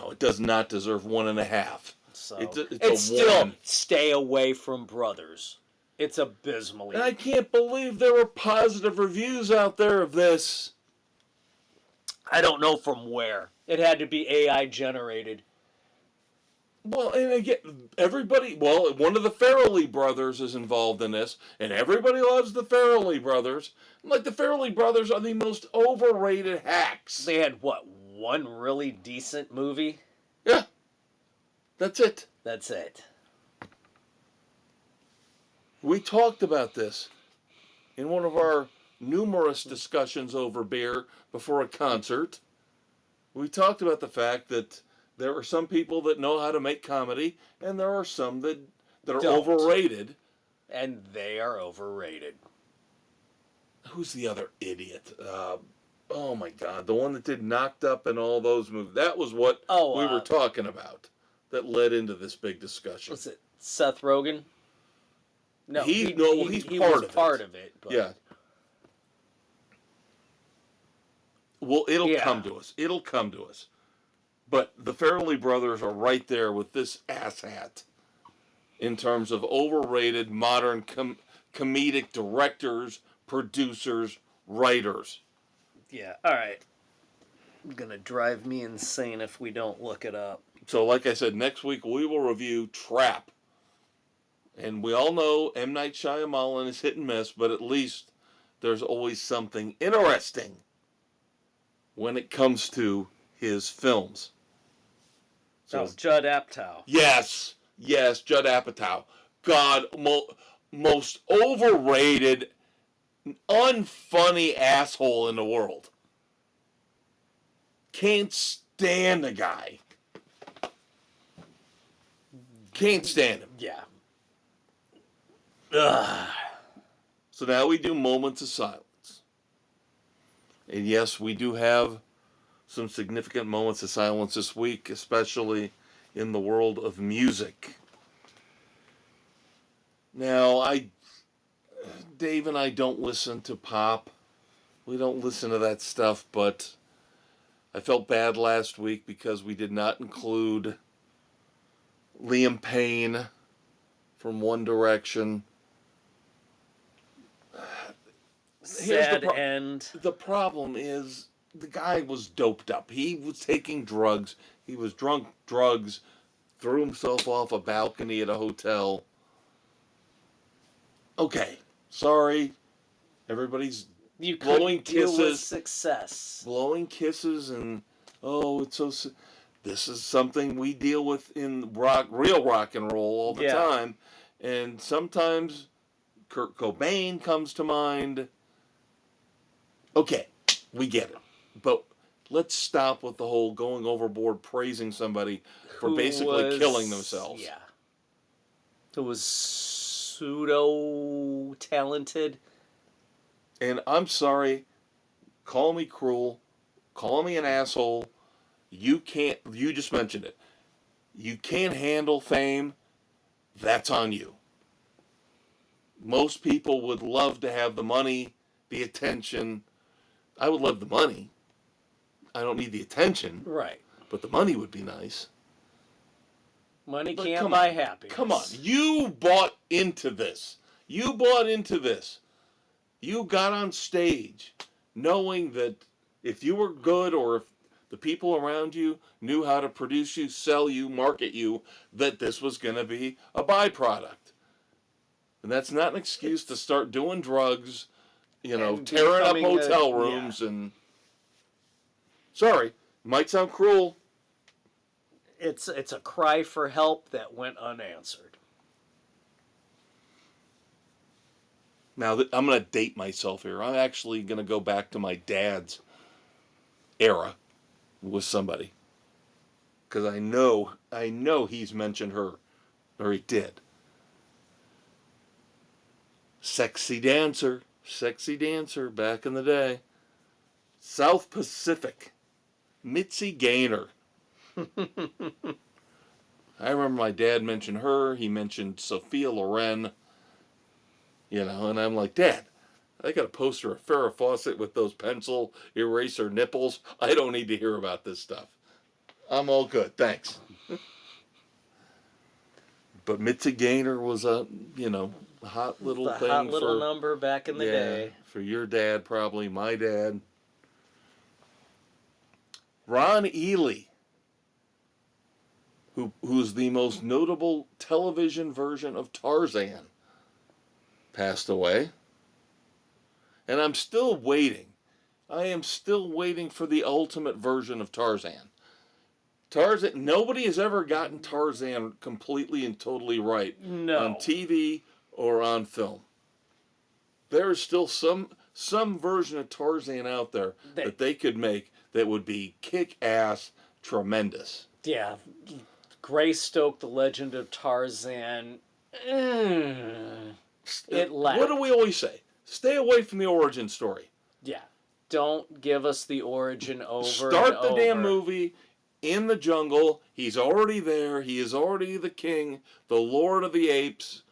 it does not deserve 1.5. So it's still one. stay away from Brothers. It's abysmally. And I can't believe there were positive reviews out there of this. I don't know from where. It had to be AI generated. Well, and again, one of the Farrelly brothers is involved in this, and everybody loves the Farrelly brothers. Like, the Farrelly brothers are the most overrated hacks. They had, one really decent movie? Yeah. That's it. That's it. We talked about this in one of our numerous discussions over beer before a concert. We talked about the fact that there are some people that know how to make comedy, and there are some that are Don't. overrated. And they are overrated. Who's the other idiot? Oh my God, the one that did Knocked Up and all those movies. That was what we were talking about. That led into this big discussion. Was it Seth Rogen? No, he's part of it. But. Yeah. Well, it'll come to us. It'll come to us. But the Farrelly brothers are right there with this asshat in terms of overrated modern comedic directors, producers, writers. Yeah, all right. Gonna drive me insane if we don't look it up. So, like I said, next week we will review Trap. And we all know M. Night Shyamalan is hit and miss, but at least there's always something interesting when it comes to his films. So, Judd Apatow. yes, Judd Apatow. God, most overrated, unfunny asshole in the world. Can't stand the guy. Can't stand him. Yeah. Ugh. So now we do moments of silence. And yes, we do have some significant moments of silence this week, especially in the world of music. Now, Dave and I don't listen to pop. We don't listen to that stuff, but I felt bad last week because we did not include Liam Payne from One Direction. Sad end. The problem is the guy was doped up. He was taking drugs. He was drunk drugs, threw himself off a balcony at a hotel. Okay, sorry. Everybody's You blowing couldn't deal with kisses. success. Blowing kisses and, oh, it's so... This is something we deal with in real rock and roll all the time. And sometimes Kurt Cobain comes to mind. Okay, we get it. But let's stop with the whole going overboard praising somebody for basically killing themselves. Yeah. Who was pseudo-talented. And I'm sorry, call me cruel, call me an asshole. You just mentioned it. You can't handle fame, that's on you. Most people would love to have the money, the attention. I would love the money. I don't need the attention. Right. But the money would be nice. Money can't buy happiness. Come on. You bought into this. You got on stage knowing that if you were good or if the people around you knew how to produce you, sell you, market you, that this was going to be a byproduct. And that's not an excuse to start doing drugs, tearing up hotel rooms and... Sorry, might sound cruel. It's a cry for help that went unanswered. Now, I'm going to date myself here. I'm actually going to go back to my dad's era with somebody. Because I know he's mentioned her, or he did. Sexy dancer back in the day. South Pacific, Mitzi Gaynor. I remember my dad mentioned her. He mentioned Sophia Loren. And I'm like, Dad, I got a poster of Farrah Fawcett with those pencil eraser nipples. I don't need to hear about this stuff. I'm all good, thanks. But Mitzi Gaynor was a hot little thing. Hot little number back in the day. For your dad, probably my dad. Ron Ely, who's the most notable television version of Tarzan, passed away. And I'm still waiting. I am still waiting for the ultimate version of Tarzan. Nobody has ever gotten Tarzan completely and totally right. No. On TV or on film. There is still some version of Tarzan out there that they could make that would be kick-ass tremendous. Yeah. Greystoke, The Legend of Tarzan. It lacked. What do we always say? Stay away from the origin story. Yeah. Don't give us the origin over Start the damn movie in the jungle. He's already there. He is already the king, the Lord of the Apes.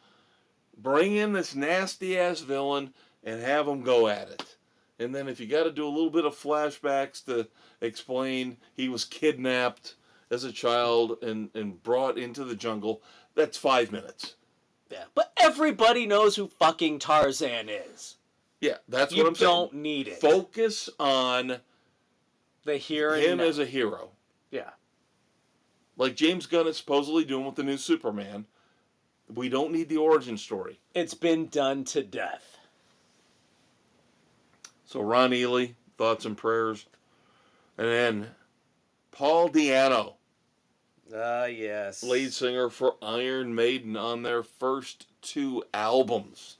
Bring in this nasty-ass villain and have him go at it. And then if you got to do a little bit of flashbacks to explain he was kidnapped as a child and brought into the jungle, that's 5 minutes. Yeah, but everybody knows who fucking Tarzan is. Yeah, that's what I'm saying. You don't need it. Focus on the here and him now. as a hero. Yeah. Like James Gunn is supposedly doing with the new Superman. We don't need the origin story. It's been done to death. So Ron Ely, thoughts and prayers. And then Paul Di'Anno, Yes. lead singer for Iron Maiden on their first 2 albums.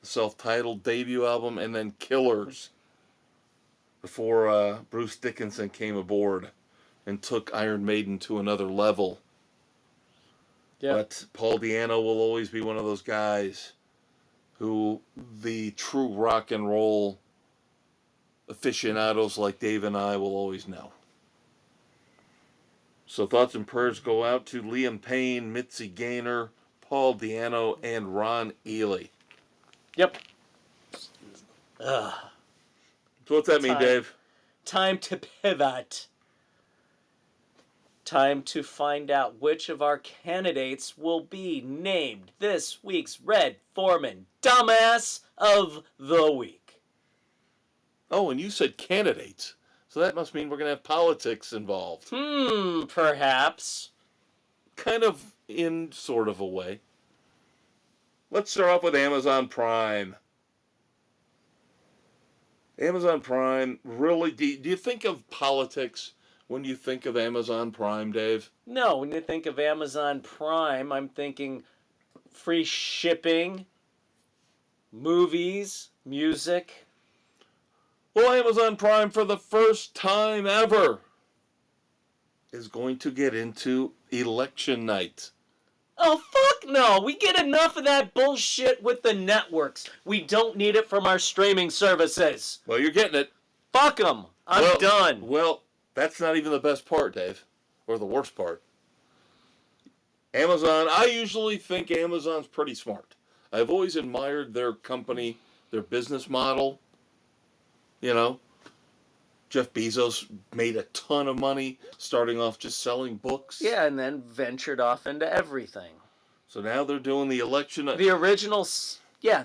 The self-titled debut album and then Killers. Before Bruce Dickinson came aboard and took Iron Maiden to another level. Yep. But Paul Di'Anno will always be one of those guys who the true rock and roll aficionados like Dave and I will always know. So thoughts and prayers go out to Liam Payne, Mitzi Gaynor, Paul Di'Anno, and Ron Ely. Yep. So what's that mean, Dave? Time to pivot. Time to find out which of our candidates will be named this week's Red Foreman Dumbass of the Week. Oh, and you said candidates. So that must mean we're going to have politics involved. Perhaps. Kind of in sort of a way. Let's start off with Amazon Prime. Amazon Prime, really, do you think of politics when you think of Amazon Prime, Dave? No, when you think of Amazon Prime, I'm thinking free shipping, movies, music. Well, Amazon Prime, for the first time ever, is going to get into election night. Oh, fuck no. We get enough of that bullshit with the networks. We don't need it from our streaming services. Well, you're getting it. Fuck them. I'm done. Well, that's not even the best part, Dave. Or the worst part. Amazon, I usually think Amazon's pretty smart. I've always admired their company, their business model. You know, Jeff Bezos made a ton of money starting off just selling books. Yeah, and then ventured off into everything. So now they're doing the election. The original,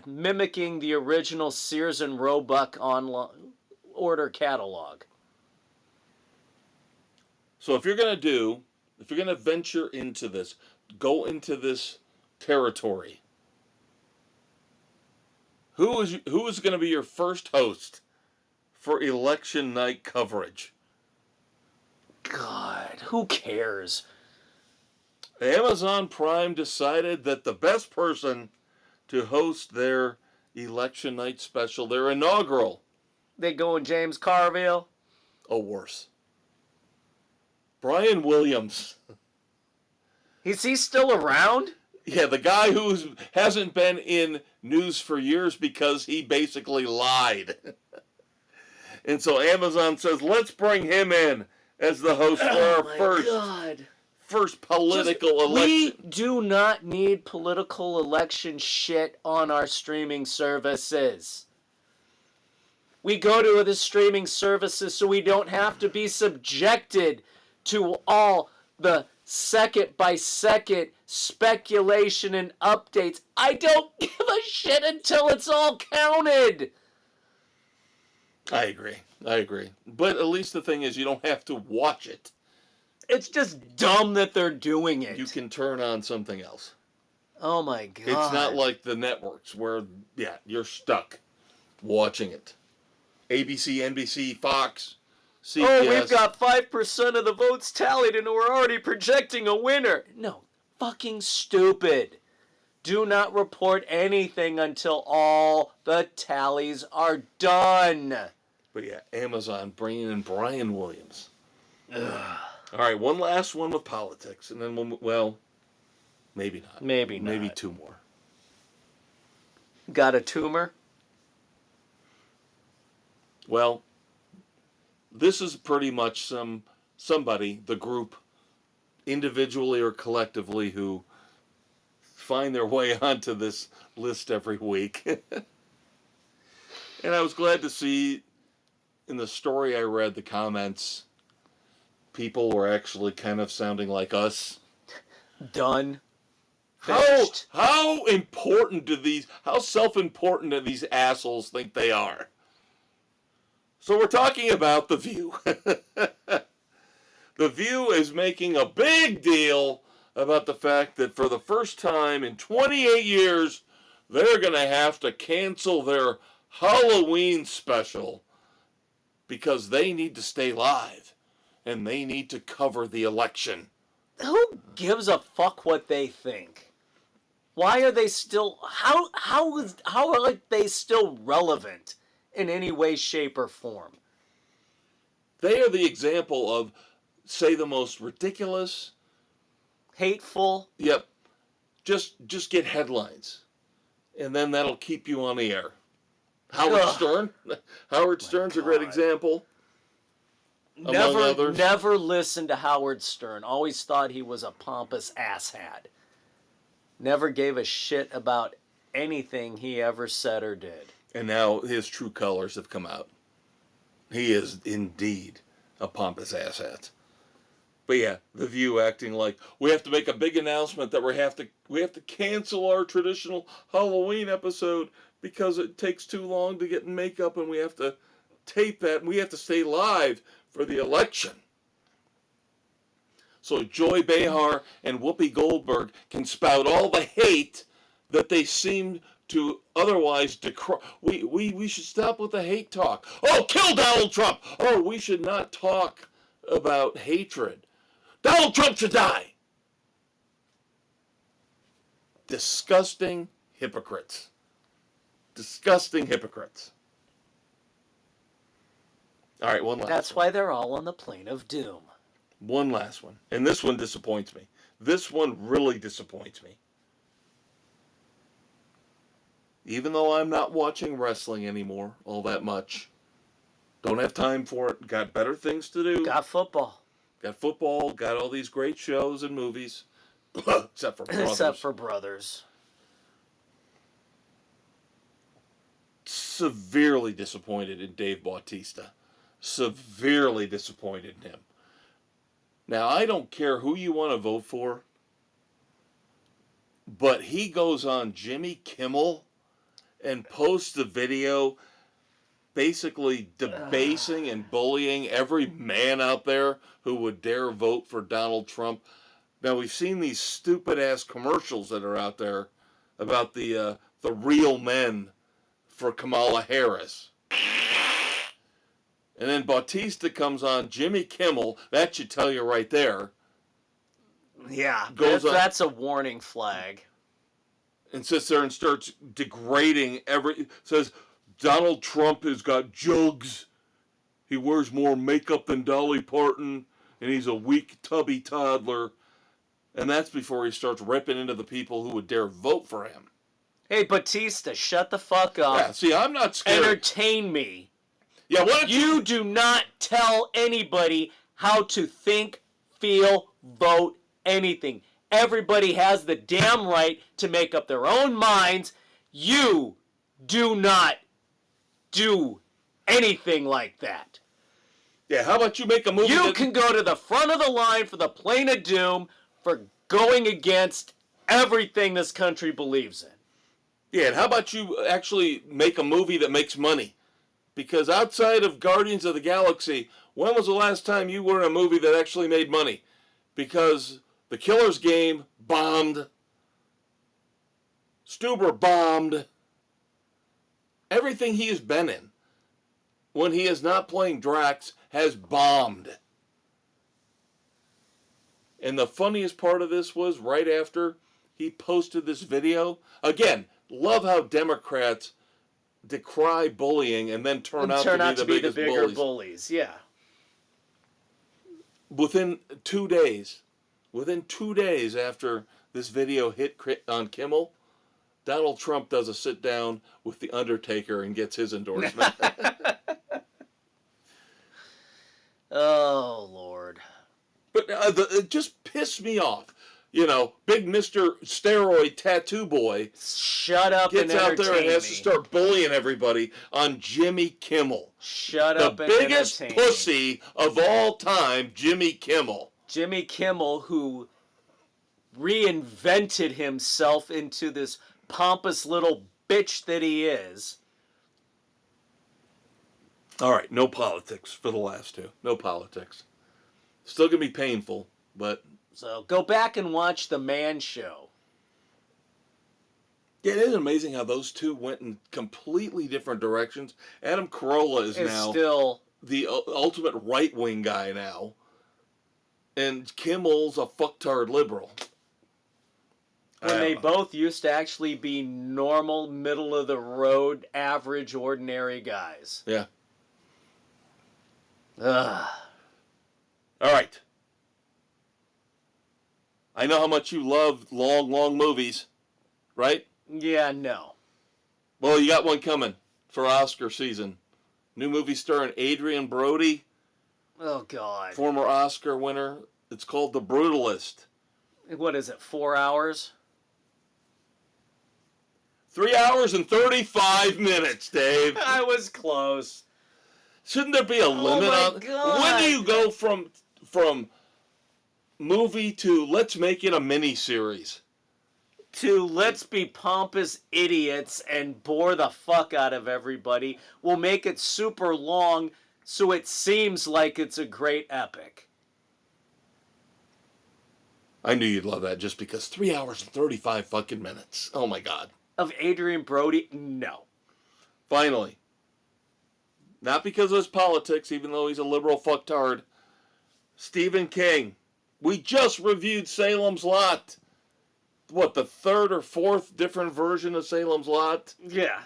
mimicking the original Sears and Roebuck online order catalog. So if you're going to venture into this, go into this territory, who is going to be your first host for election night coverage? God, who cares? Amazon Prime decided that the best person to host their election night special, their inaugural. They going James Carville? Oh, worse. Brian Williams. Is he still around? Yeah, the guy who hasn't been in news for years because he basically lied. And so Amazon says, let's bring him in as the host for our first political election. We do not need political election shit on our streaming services. We go to the streaming services so we don't have to be subjected to all the second-by-second speculation and updates. I don't give a shit until it's all counted. I agree. But at least the thing is, you don't have to watch it. It's just dumb that they're doing it. You can turn on something else. Oh my God. It's not like the networks where, you're stuck watching it. ABC, NBC, Fox, CBS. Oh, we've got 5% of the votes tallied and we're already projecting a winner. No, fucking stupid. Do not report anything until all the tallies are done. But Amazon bringing in Brian Williams. Ugh. All right, one last one with politics, and then maybe not. Maybe not. Maybe 2 more. Got a tumor? Well, this is pretty much somebody, the group, individually or collectively, who find their way onto this list every week. And I was glad to see in the story I read, the comments, people were actually kind of sounding like us. Done. How important how self-important do these assholes think they are? The So we're talking about The View. The The View is making a big deal about the fact that for the first time in 28 years, they're going to have to cancel their Halloween special because they need to stay live and they need to cover the election. Who gives a fuck what they think? Why are they still how are they still relevant in any way, shape, or form? They are the example of, say, the most ridiculous, Hateful. yep, just get headlines, and then that'll keep you on the air. Howard Ugh. Stern. Howard Stern's a great God. example. Among others. Never listened to Howard Stern. Always thought he was a pompous asshat. Never gave a shit about anything he ever said or did. And now his true colors have come out. He is indeed a pompous asshat. But yeah, The View acting like we have to make a big announcement that we have to cancel our traditional Halloween episode because it takes too long to get in makeup and we have to tape that and we have to stay live for the election. So Joy Behar and Whoopi Goldberg can spout all the hate that they seem to otherwise decry. We should stop with the hate talk. Oh, kill Donald Trump. Oh, we should not talk about hatred. Donald Trump should die. Disgusting hypocrites. Disgusting hypocrites. All right, one last That's one. why they're all on the plane of doom. One last one. And this one disappoints me. This one really disappoints me. Even though I'm not watching wrestling anymore all that much. Don't have time for it. Got better things to do. Got football. Got football. Got all these great shows and movies. Except for Brothers. Except for Brothers. Severely disappointed in Dave Bautista. Severely disappointed in him. Now, I don't care who you want to vote for, but he goes on Jimmy Kimmel and posts the video basically debasing and bullying every man out there who would dare vote for Donald Trump. Now, we've seen these stupid-ass commercials that are out there about the real men for Kamala Harris. And then Bautista comes on Jimmy Kimmel. That should tell you right there. Yeah, That's a warning flag. And sits there and starts degrading says Donald Trump has got jugs. He wears more makeup than Dolly Parton. And he's a weak, tubby toddler. And that's before he starts ripping into the people who would dare vote for him. Hey, Batista, shut the fuck up. Yeah, see, I'm not scared. Entertain me. Yeah, what? You do not tell anybody how to think, feel, vote, anything. Everybody has the damn right to make up their own minds. You do not do anything like that. Yeah, how about you make a movie You can go to the front of the line for the plane of doom for going against everything this country believes in. Yeah, and how about you actually make a movie that makes money? Because outside of Guardians of the Galaxy, when was the last time you were in a movie that actually made money? Because The Killer's Game bombed. Stuber bombed. Everything he has been in, when he is not playing Drax, has bombed. And the funniest part of this was right after he posted this video. Again, love how Democrats decry bullying and then turn out to be the biggest bigger bullies. Yeah. Within 2 days after this video hit on Kimmel, Donald Trump does a sit down with The Undertaker and gets his endorsement. Oh, Lord. But it just pissed me off. You know, big Mr. Steroid Tattoo Boy Shut up gets and out there and has to me. start bullying everybody on Jimmy Kimmel. Shut The up and biggest entertain me. pussy of all time, Jimmy Kimmel. Jimmy Kimmel, who reinvented himself into this pompous little bitch that he is. All right, no politics for the last two. No politics. Still gonna be painful, but So go back and watch The Man Show. yeah, it is amazing how those two went in completely different directions. Adam Carolla is It's now still the ultimate right-wing guy now, and Kimmel's a fucktard liberal. when they both used to actually be normal, middle of the road, average, ordinary guys. Yeah. Ugh. All right. I know how much you love long movies, right? Yeah, no. Well, you got one coming for Oscar season. New movie starring Adrian Brody, Oh, God. former Oscar winner. It's called The Brutalist. What is it, 4 hours? 3 hours and 35 minutes, Dave. I was close. Shouldn't there be a limit my on God. when do you go from movie to let's make it a mini series? To let's be pompous idiots and bore the fuck out of everybody. We'll make it super long so it seems like it's a great epic. I knew you'd love that just because 3 hours and 35 fucking minutes. Oh my God. Of Adrian Brody? No. Finally. Not because of his politics, even though he's a liberal fucktard. Stephen King. We just reviewed Salem's Lot. What, the third or fourth different version of Salem's Lot? Yeah.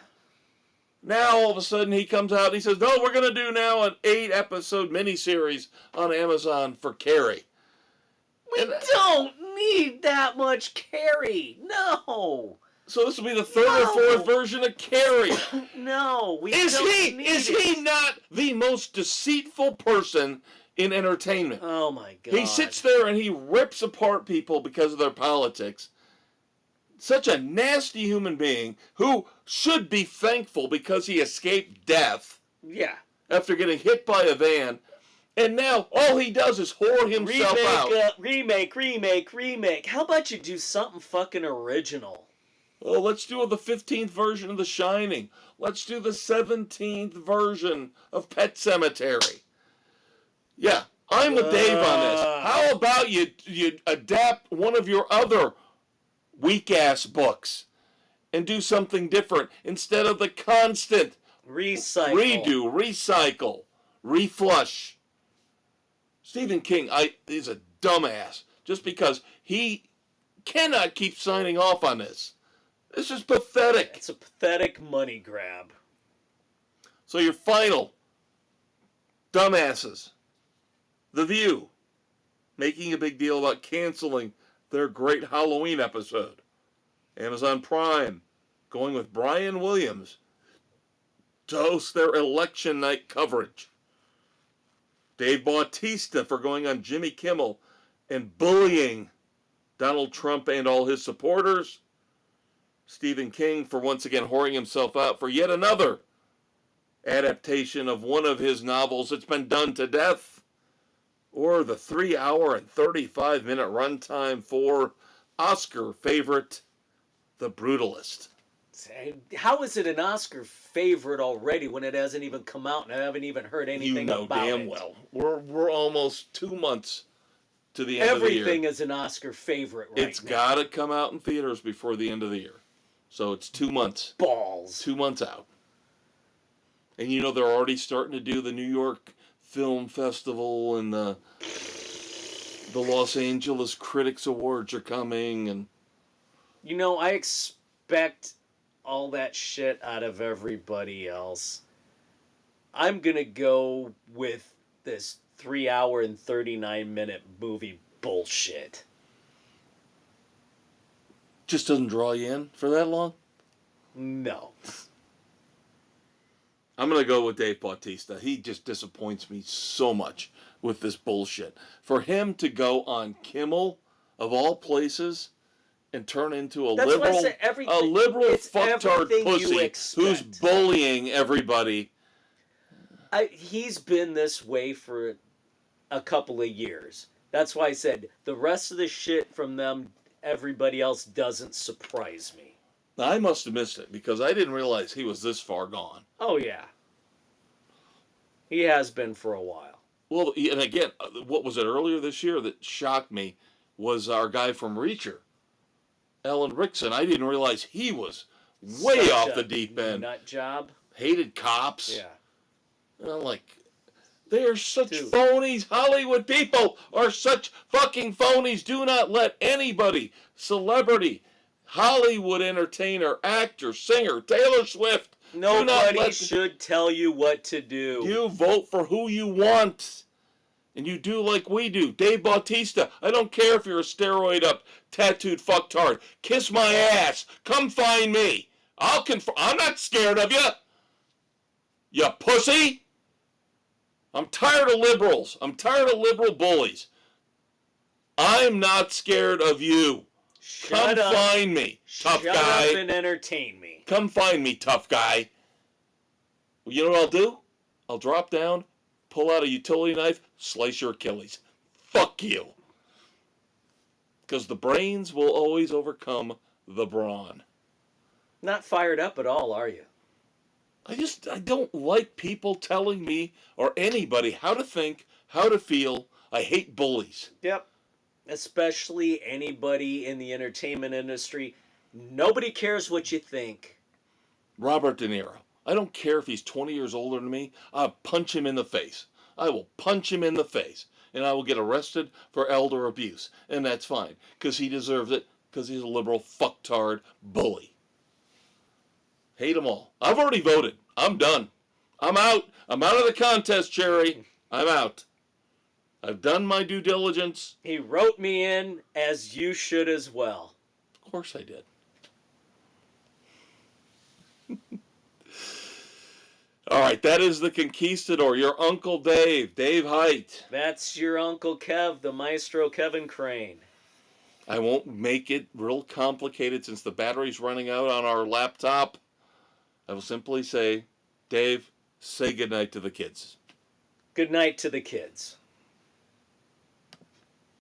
Now, all of a sudden, he comes out and he says, no, we're going to do now an 8-episode miniseries on Amazon for Carrie. We don't need that much Carrie. No. So this will be the third or fourth version of Carrie. No, we Is don't he need is it. he not the most deceitful person in entertainment? Oh my God. He sits there and he rips apart people because of their politics. Such a nasty human being who should be thankful because he escaped death Yeah. after getting hit by a van. And now all he does is whore himself out. Remake. How about you do something fucking original? Oh, let's do the 15th version of The Shining. Let's do the 17th version of Pet Sematary. Yeah, I'm with Dave on this. How about you adapt one of your other weak-ass books and do something different instead of the constant Recycle. redo, recycle, reflush. Stephen King is a dumbass just because he cannot keep signing off on this. This is pathetic. It's a pathetic money grab. So your final dumbasses. The View making a big deal about canceling their great Halloween episode. Amazon Prime going with Brian Williams to host their election night coverage. Dave Bautista for going on Jimmy Kimmel and bullying Donald Trump and all his supporters. Stephen King for once again whoring himself out for yet another adaptation of one of his novels that's been done to death. Or the 3 hour and 35 minute runtime for Oscar favorite, The Brutalist. How is it an Oscar favorite already when it hasn't even come out and I haven't even heard anything about it? You know damn well. We're almost 2 months to the end of the year. Everything is an Oscar favorite right It's now. got to come out in theaters before the end of the year. So it's 2 months. Balls. 2 months out. And you know they're already starting to do the New York Film Festival and the Los Angeles Critics Awards are coming and You know, I expect all that shit out of everybody else. I'm gonna go with this 3 hour and 39-minute movie bullshit. just doesn't draw you in for that long. No. I'm going to go with Dave Bautista. He just disappoints me so much with this bullshit. For him to go on Kimmel, of all places, and turn into a That's why I liberal, say everything- a liberal it's fucktard everything you pussy expect. who's bullying everybody. He's been this way for a couple of years. That's why I said the rest of the shit from them, everybody else doesn't surprise me. I must have missed it because I didn't realize he was this far gone. Oh, yeah. He has been for a while. Well, and again, what was it earlier this year that shocked me was our guy from Reacher, Alan Rickson. I didn't realize he was way Such off a the deep end. nut job. Hated cops. Yeah. And I'm like, they are such Dude. phonies. Hollywood people are such fucking phonies. Do not let anybody, celebrity, Hollywood entertainer, actor, singer, Taylor Swift, Nobody should tell you what to do. you vote for who you want. And you do like we do. Dave Bautista, I don't care if you're a steroid up, tattooed fucktard. Kiss my ass. Come find me. I'm not scared of you. You pussy. I'm tired of liberals. I'm tired of liberal bullies. I'm not scared of you. Shut Come up. find me, tough Shut guy. up and entertain me. Come find me, tough guy. Well, you know what I'll do? I'll drop down, pull out a utility knife, slice your Achilles. Fuck you. Because the brains will always overcome the brawn. Not fired up at all, are you? I don't like people telling me or anybody how to think, how to feel. I hate bullies. Yep. Especially anybody in the entertainment industry. Nobody cares what you think. Robert De Niro. I don't care if he's 20 years older than me. I'll punch him in the face. I will punch him in the face. And I will get arrested for elder abuse. And that's fine. Because he deserves it. Because he's a liberal fucktard bully. Hate them all. I've already voted. I'm done. I'm out. I'm out of the contest, Cherry. I'm out. I've done my due diligence. He wrote me in, as you should as well. Of course I did. All right, that is the Conquistador, your Uncle Dave, Dave Height. That's your Uncle Kev, the Maestro Kevin Crane. I won't make it real complicated since the battery's running out on our laptop. I will simply say, Dave, say goodnight to the kids. Good night to the kids.